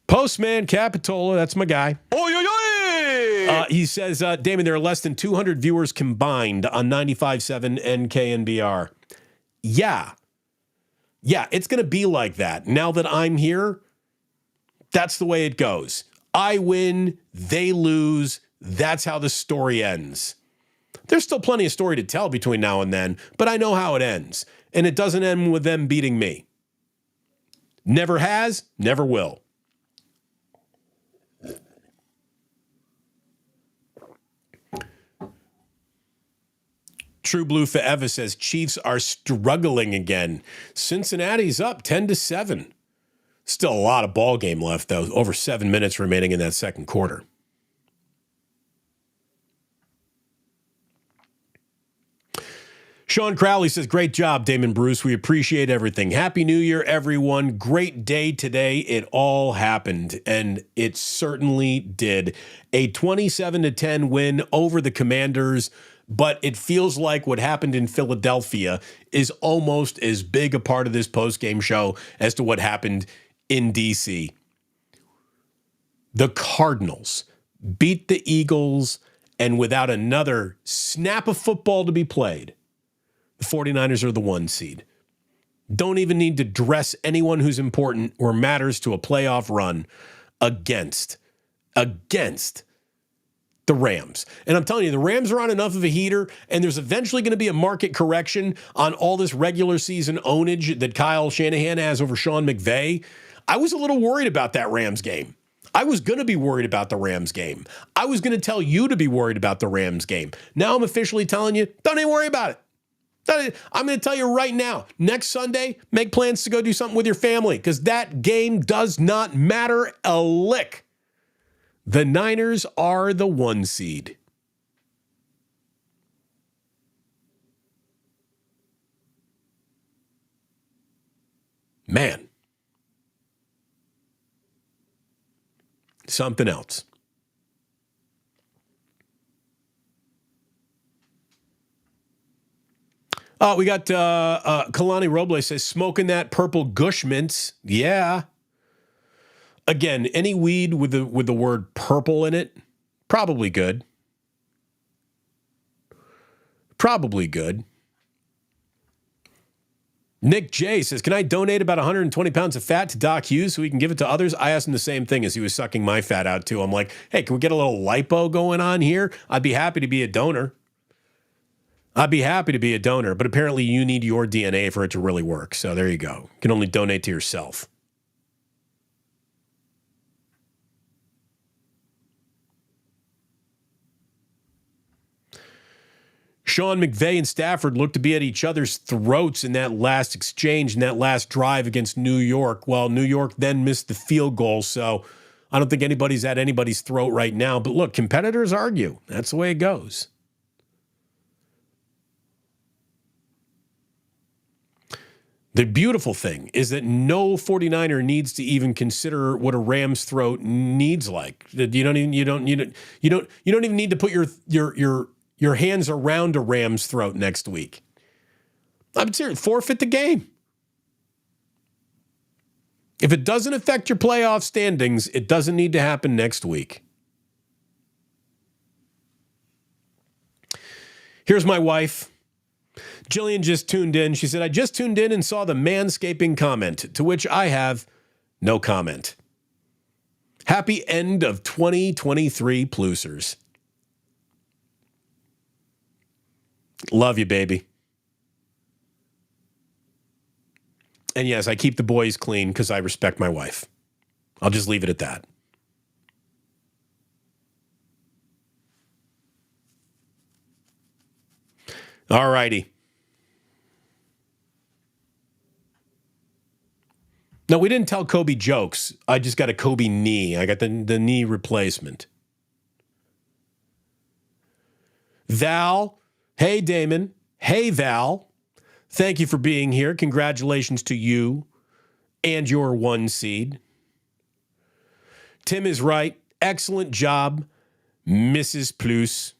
Postman Capitola, that's my guy. Oy, oy, oy! He says, Damon, there are less than 200 viewers combined on 95.7 NKNBR. Yeah, it's going to be like that. Now that I'm here, that's the way it goes. I win, they lose. That's how the story ends. There's still plenty of story to tell between now and then, but I know how it ends. And it doesn't end with them beating me. Never has, never will. True Blue Forever says Chiefs are struggling again. Cincinnati's up 10-7. Still a lot of ball game left, though. Over 7 minutes remaining in that second quarter. Sean Crowley says, great job, Damon Bruce. We appreciate everything. Happy New Year, everyone. Great day today. It all happened, and it certainly did. A 27-10 win over the Commanders, but it feels like what happened in Philadelphia is almost as big a part of this postgame show as to what happened in D.C. The Cardinals beat the Eagles, and without another snap of football to be played, the 49ers are the 1 seed. Don't even need to dress anyone who's important or matters to a playoff run against the Rams. And I'm telling you, the Rams are on enough of a heater, and there's eventually going to be a market correction on all this regular season ownage that Kyle Shanahan has over Sean McVay. I was a little worried about that Rams game. I was going to be worried about the Rams game. I was going to tell you to be worried about the Rams game. Now I'm officially telling you, don't even worry about it. I'm going to tell you right now, next Sunday, make plans to go do something with your family because that game does not matter a lick. The Niners are the 1 seed. Man. Something else. We got Kalani Robles says, smoking that purple gush mints. Yeah. Again, any weed with the word purple in it, probably good. Probably good. Nick J says, can I donate about 120 pounds of fat to Doc Hughes so he can give it to others? I asked him the same thing as he was sucking my fat out too. I'm like, hey, can we get a little lipo going on here? I'd be happy to be a donor. But apparently you need your DNA for it to really work. So there you go. You can only donate to yourself. Sean McVay and Stafford looked to be at each other's throats in that last exchange, in that last drive against New York. Well, New York then missed the field goal, so I don't think anybody's at anybody's throat right now. But look, competitors argue. That's the way it goes. The beautiful thing is that no 49er needs to even consider what a Ram's throat needs like. You don't even need to put your hands around a Ram's throat next week. I'm serious. Forfeit the game. If it doesn't affect your playoff standings, it doesn't need to happen next week. Here's my wife. Jillian just tuned in. She said, I just tuned in and saw the manscaping comment, to which I have no comment. Happy end of 2023, Plusers. Love you, baby. And yes, I keep the boys clean because I respect my wife. I'll just leave it at that. All righty. No, we didn't tell Kobe jokes. I just got a Kobe knee. I got the knee replacement. Val. Hey, Damon. Hey, Val. Thank you for being here. Congratulations to you and your 1 seed. Tim is right. Excellent job, Mrs. Plus.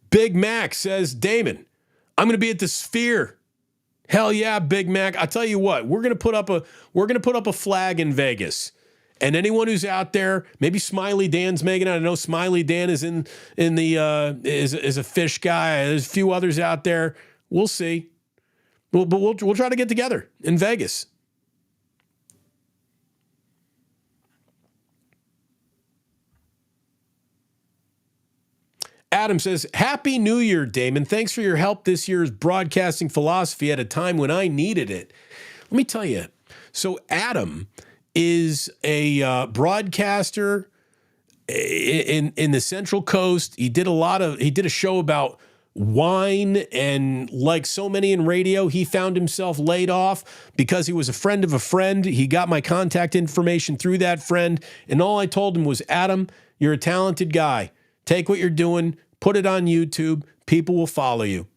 Big Mac says, Damon, I'm going to be at the Sphere. Hell yeah, Big Mac. I tell you what, we're going to put up a flag in Vegas. And anyone who's out there, maybe Smiley Dan's making it. I know Smiley Dan is in the is a fish guy. There's a few others out there. We'll see. But we'll try to get together in Vegas. Adam says, Happy New Year, Damon. Thanks for your help this year's broadcasting philosophy at a time when I needed it. Let me tell you. So Adam is a broadcaster in the Central Coast. He did a show about whine, and like so many in radio, he found himself laid off because he was a friend of a friend. He got my contact information through that friend, and all I told him was, Adam, you're a talented guy. Take what you're doing, put it on YouTube. People will follow you.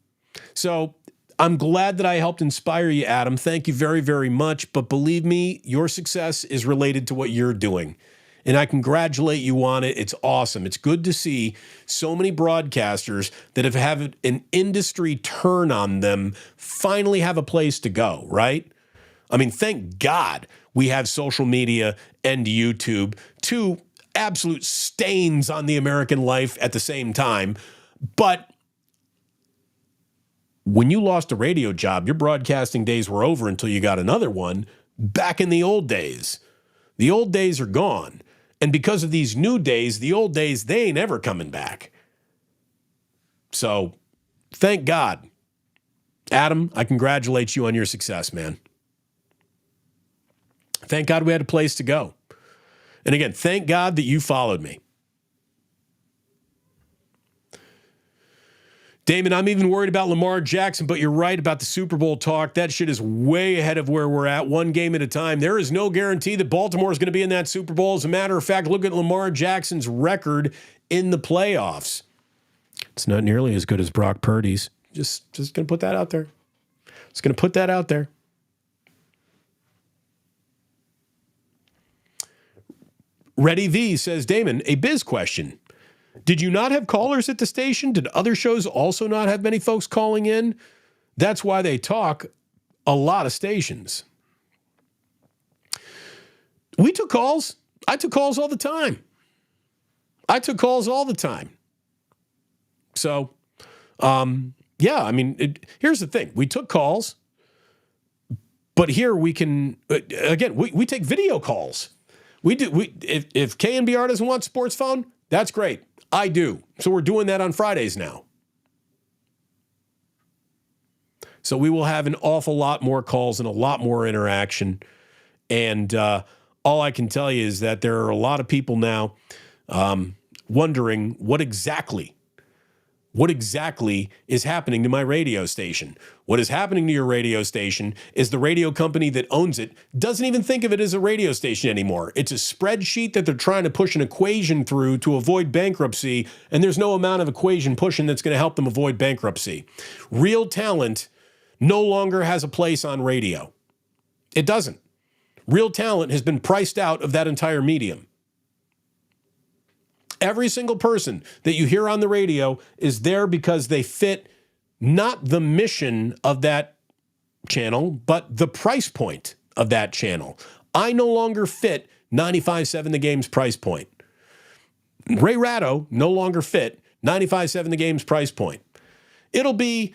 So I'm glad that I helped inspire you, Adam. Thank you very, very much. But believe me, your success is related to what you're doing. And I congratulate you on it. It's awesome. It's good to see so many broadcasters that have had an industry turn on them finally have a place to go, right? I mean, thank God we have social media and YouTube, two absolute stains on the American life at the same time. But when you lost a radio job, your broadcasting days were over until you got another one back in the old days. The old days are gone. And because of these new days, the old days, they ain't ever coming back. So thank God. Adam, I congratulate you on your success, man. Thank God we had a place to go. And again, thank God that you followed me. Damon, I'm even worried about Lamar Jackson, but you're right about the Super Bowl talk. That shit is way ahead of where we're at, one game at a time. There is no guarantee that Baltimore is going to be in that Super Bowl. As a matter of fact, look at Lamar Jackson's record in the playoffs. It's not nearly as good as Brock Purdy's. Just going to put that out there. Just going to put that out there. Ready V says, Damon, a biz question. Did you not have callers at the station? Did other shows also not have many folks calling in? That's why they talk a lot of stations. We took calls. I took calls all the time. So, yeah, I mean, here's the thing. We took calls, but here we can, again, we take video calls. If KNBR doesn't want sports phone, that's great. I do. So we're doing that on Fridays now. So we will have an awful lot more calls and a lot more interaction. And all I can tell you is that there are a lot of people now wondering what exactly is happening to my radio station. What is happening to your radio station is the radio company that owns it doesn't even think of it as a radio station anymore. It's a spreadsheet that they're trying to push an equation through to avoid bankruptcy, and there's no amount of equation pushing that's going to help them avoid bankruptcy. Real talent no longer has a place on radio. It doesn't. Real talent has been priced out of that entire medium. Every single person that you hear on the radio is there because they fit not the mission of that channel, but the price point of that channel. I no longer fit 95.7 The Game's price point. Ray Ratto no longer fit 95.7 The Game's price point. It'll be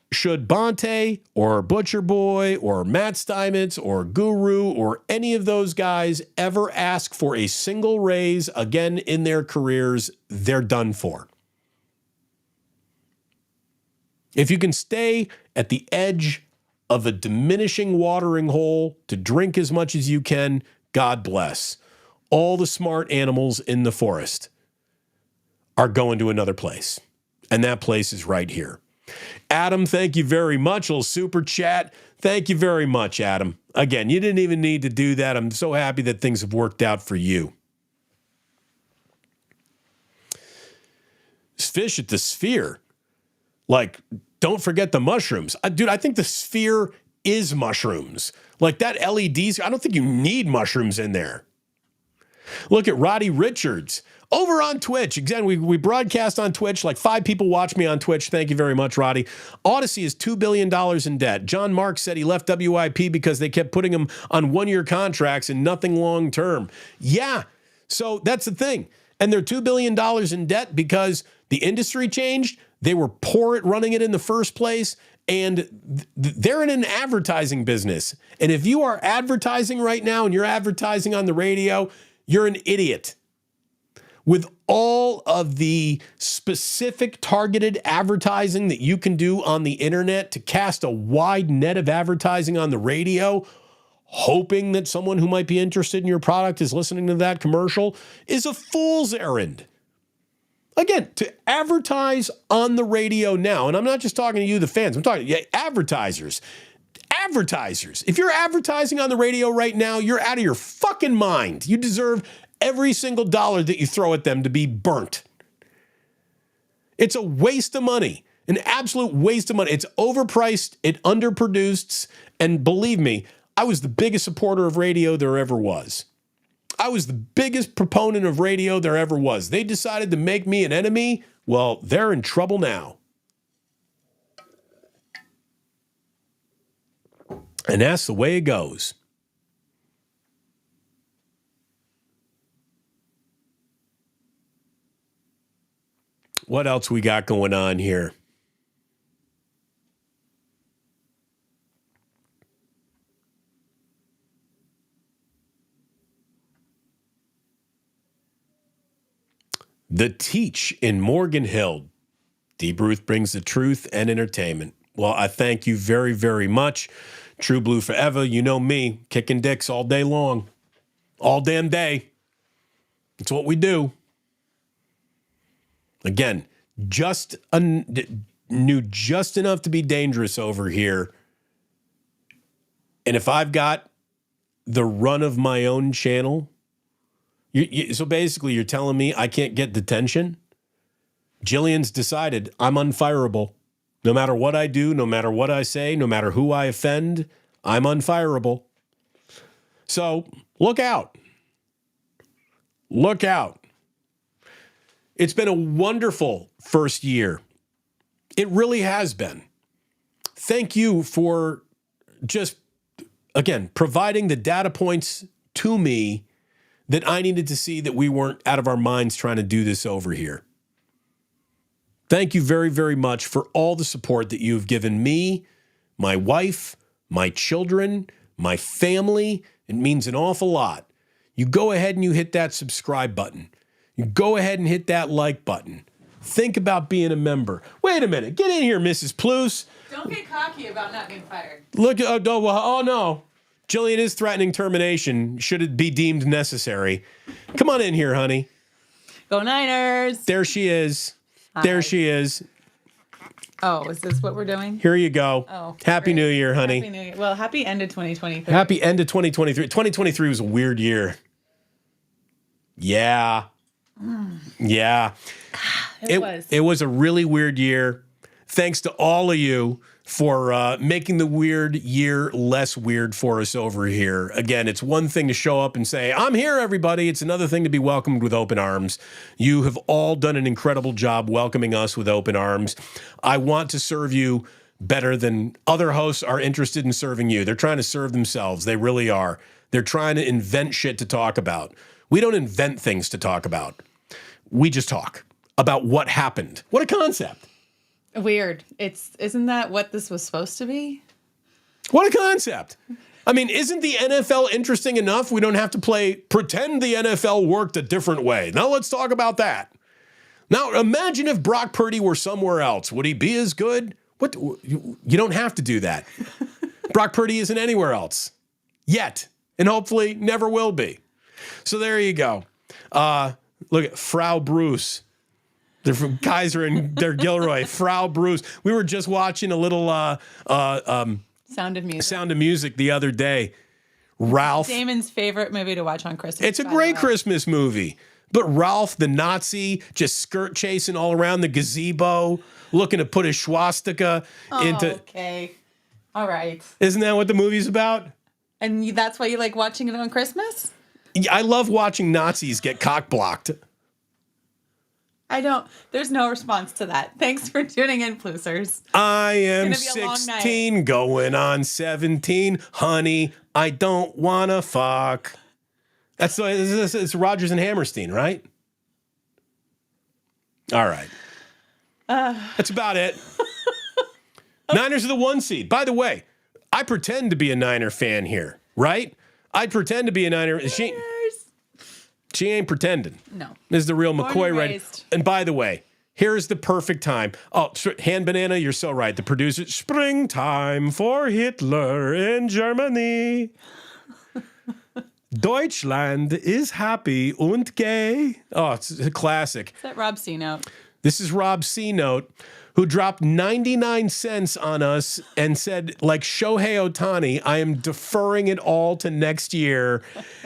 should Bonte or Butcher Boy or Matt Steinmetz or Guru or any of those guys ever ask for a single raise again in their careers, they're done for. If you can stay at the edge of a diminishing watering hole to drink as much as you can, God bless. All the smart animals in the forest are going to another place. And that place is right here. Adam, thank you very much. A little super chat. Thank you very much, Adam. Again, you didn't even need to do that. I'm so happy that things have worked out for you. Fish at the Sphere. Like, don't forget the mushrooms. Dude, I think the Sphere is mushrooms. Like that LEDs, I don't think you need mushrooms in there. Look at Roddy Richards. Over on Twitch. Again, we broadcast on Twitch. Like 5 people watch me on Twitch. Thank you very much, Roddy. Odyssey is $2 billion in debt. John Marks said he left WIP because they kept putting him on one-year contracts and nothing long-term. Yeah, so that's the thing. And they're $2 billion in debt because the industry changed. They were poor at running it in the first place. And they're in an advertising business. And if you are advertising right now and you're advertising on the radio, you're an idiot. With all of the specific targeted advertising that you can do on the internet to cast a wide net of advertising on the radio, hoping that someone who might be interested in your product is listening to that commercial, is a fool's errand. Again, to advertise on the radio now, and I'm not just talking to you, the fans, I'm talking to advertisers. Advertisers. If you're advertising on the radio right now, you're out of your fucking mind. You deserve every single dollar that you throw at them to be burnt. It's a waste of money, an absolute waste of money. It's overpriced, it underproduced, and believe me, I was the biggest supporter of radio there ever was. I was the biggest proponent of radio there ever was. They decided to make me an enemy. Well, they're in trouble now. And that's the way it goes. What else we got going on here? The Teach in Morgan Hill. Deep Ruth brings the truth and entertainment. Well, I thank you very, very much. True Blue forever. You know me, kicking dicks all day long. All damn day. It's what we do. Again, knew just enough to be dangerous over here. And if I've got the run of my own channel, so basically you're telling me I can't get detention? Jillian's decided I'm unfireable. No matter what I do, no matter what I say, no matter who I offend, I'm unfireable. So look out. Look out. It's been a wonderful first year. It really has been. Thank you for just, again, providing the data points to me that I needed to see that we weren't out of our minds trying to do this over here. Thank you very, very much for all the support that you've given me, my wife, my children, my family. It means an awful lot. You go ahead and you hit that subscribe button. You go ahead and hit that like button. Think about being a member. Wait a minute. Get in here, Mrs. Plus. Don't get cocky about not being fired. Look, oh no. Jillian is threatening termination should it be deemed necessary. Come on in here, honey. Go Niners. There she is. Hi. There she is. Oh, is this what we're doing? Here you go. Oh, Happy great. New Year, honey. Happy New Year. Well, happy end of 2023. Happy end of 2023. 2023 was a weird year. Yeah. Yeah. It was. It was a really weird year. Thanks to all of you for making the weird year less weird for us over here. Again, it's one thing to show up and say, I'm here, everybody. It's another thing to be welcomed with open arms. You have all done an incredible job welcoming us with open arms. I want to serve you better than other hosts are interested in serving you. They're trying to serve themselves. They really are. They're trying to invent shit to talk about. We don't invent things to talk about. We just talk about what happened. What a concept. Weird. Isn't that what this was supposed to be? What a concept. I mean, isn't the NFL interesting enough? We don't have to pretend the NFL worked a different way. Now let's talk about that. Now imagine if Brock Purdy were somewhere else. Would he be as good? What? You don't have to do that. Brock Purdy isn't anywhere else yet, and hopefully never will be. So there you go. Look at Frau Bruce. They're from Kaiser and they're Gilroy. Frau Bruce. We were just watching a little Sound of Music. Sound of Music the other day. Ralph. Damon's favorite movie to watch on Christmas. It's a great Christmas movie. But Ralph, the Nazi, just skirt chasing all around the gazebo, looking to put a swastika into. Okay. All right. Isn't that what the movie's about? And that's why you like watching it on Christmas? I love watching Nazis get cock blocked. There's no response to that. Thanks for tuning in, Plusers. I am 16 going on 17. Honey, I don't want to fuck. It's Rodgers and Hammerstein, right? All right. That's about it. Niners are the 1 seed. By the way, I pretend to be a Niner fan here, right? I pretend to be a Niner. She ain't pretending. No. This is the real Born McCoy and right. raised. And by the way, here's the perfect time. Oh, Hand Banana, you're so right. The producer, springtime for Hitler in Germany. Deutschland is happy und gay. Oh, it's a classic. Is that Rob C note? This is Rob C Note, who dropped 99 cents on us and said, like Shohei Ohtani, I am deferring it all to next year.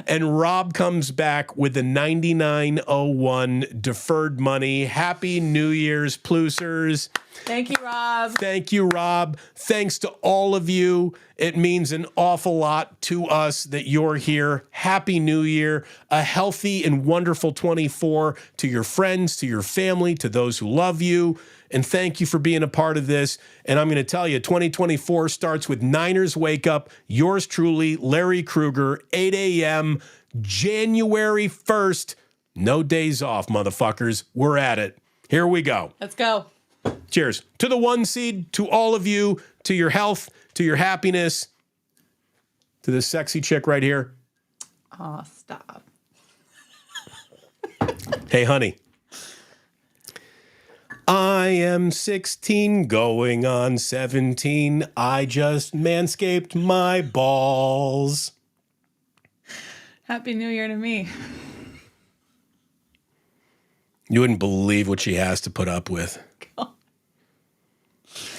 And Rob comes back with the 9901 deferred money. Happy New Year's, Plusers. Thank you, Rob. Thank you, Rob. Thanks to all of you. It means an awful lot to us that you're here. Happy New Year. A healthy and wonderful 24 to your friends, to your family, to those who love you. And thank you for being a part of this. And I'm going to tell you, 2024 starts with Niners Wake Up. Yours truly, Larry Krueger, 8 a.m., January 1st. No days off, motherfuckers. We're at it. Here we go. Let's go. Cheers. To the 1 seed, to all of you, to your health, to your happiness, to this sexy chick right here. Oh, stop. Hey, honey. I am 16 going on 17. I just manscaped my balls. Happy New Year to me. You wouldn't believe what she has to put up with.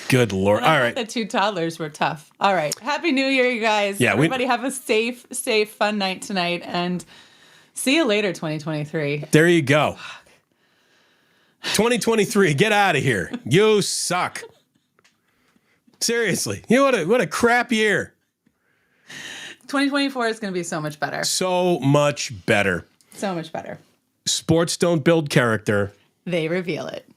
Good Lord. All right. The two toddlers were tough. All right. Happy New Year, you guys. Yeah, Everybody have a safe, fun night tonight. And see you later, 2023. There you go. 2023, get out of here. You suck. Seriously. You know what a crap year. 2024 is going to be so much better. So much better. So much better. Sports don't build character. They reveal it.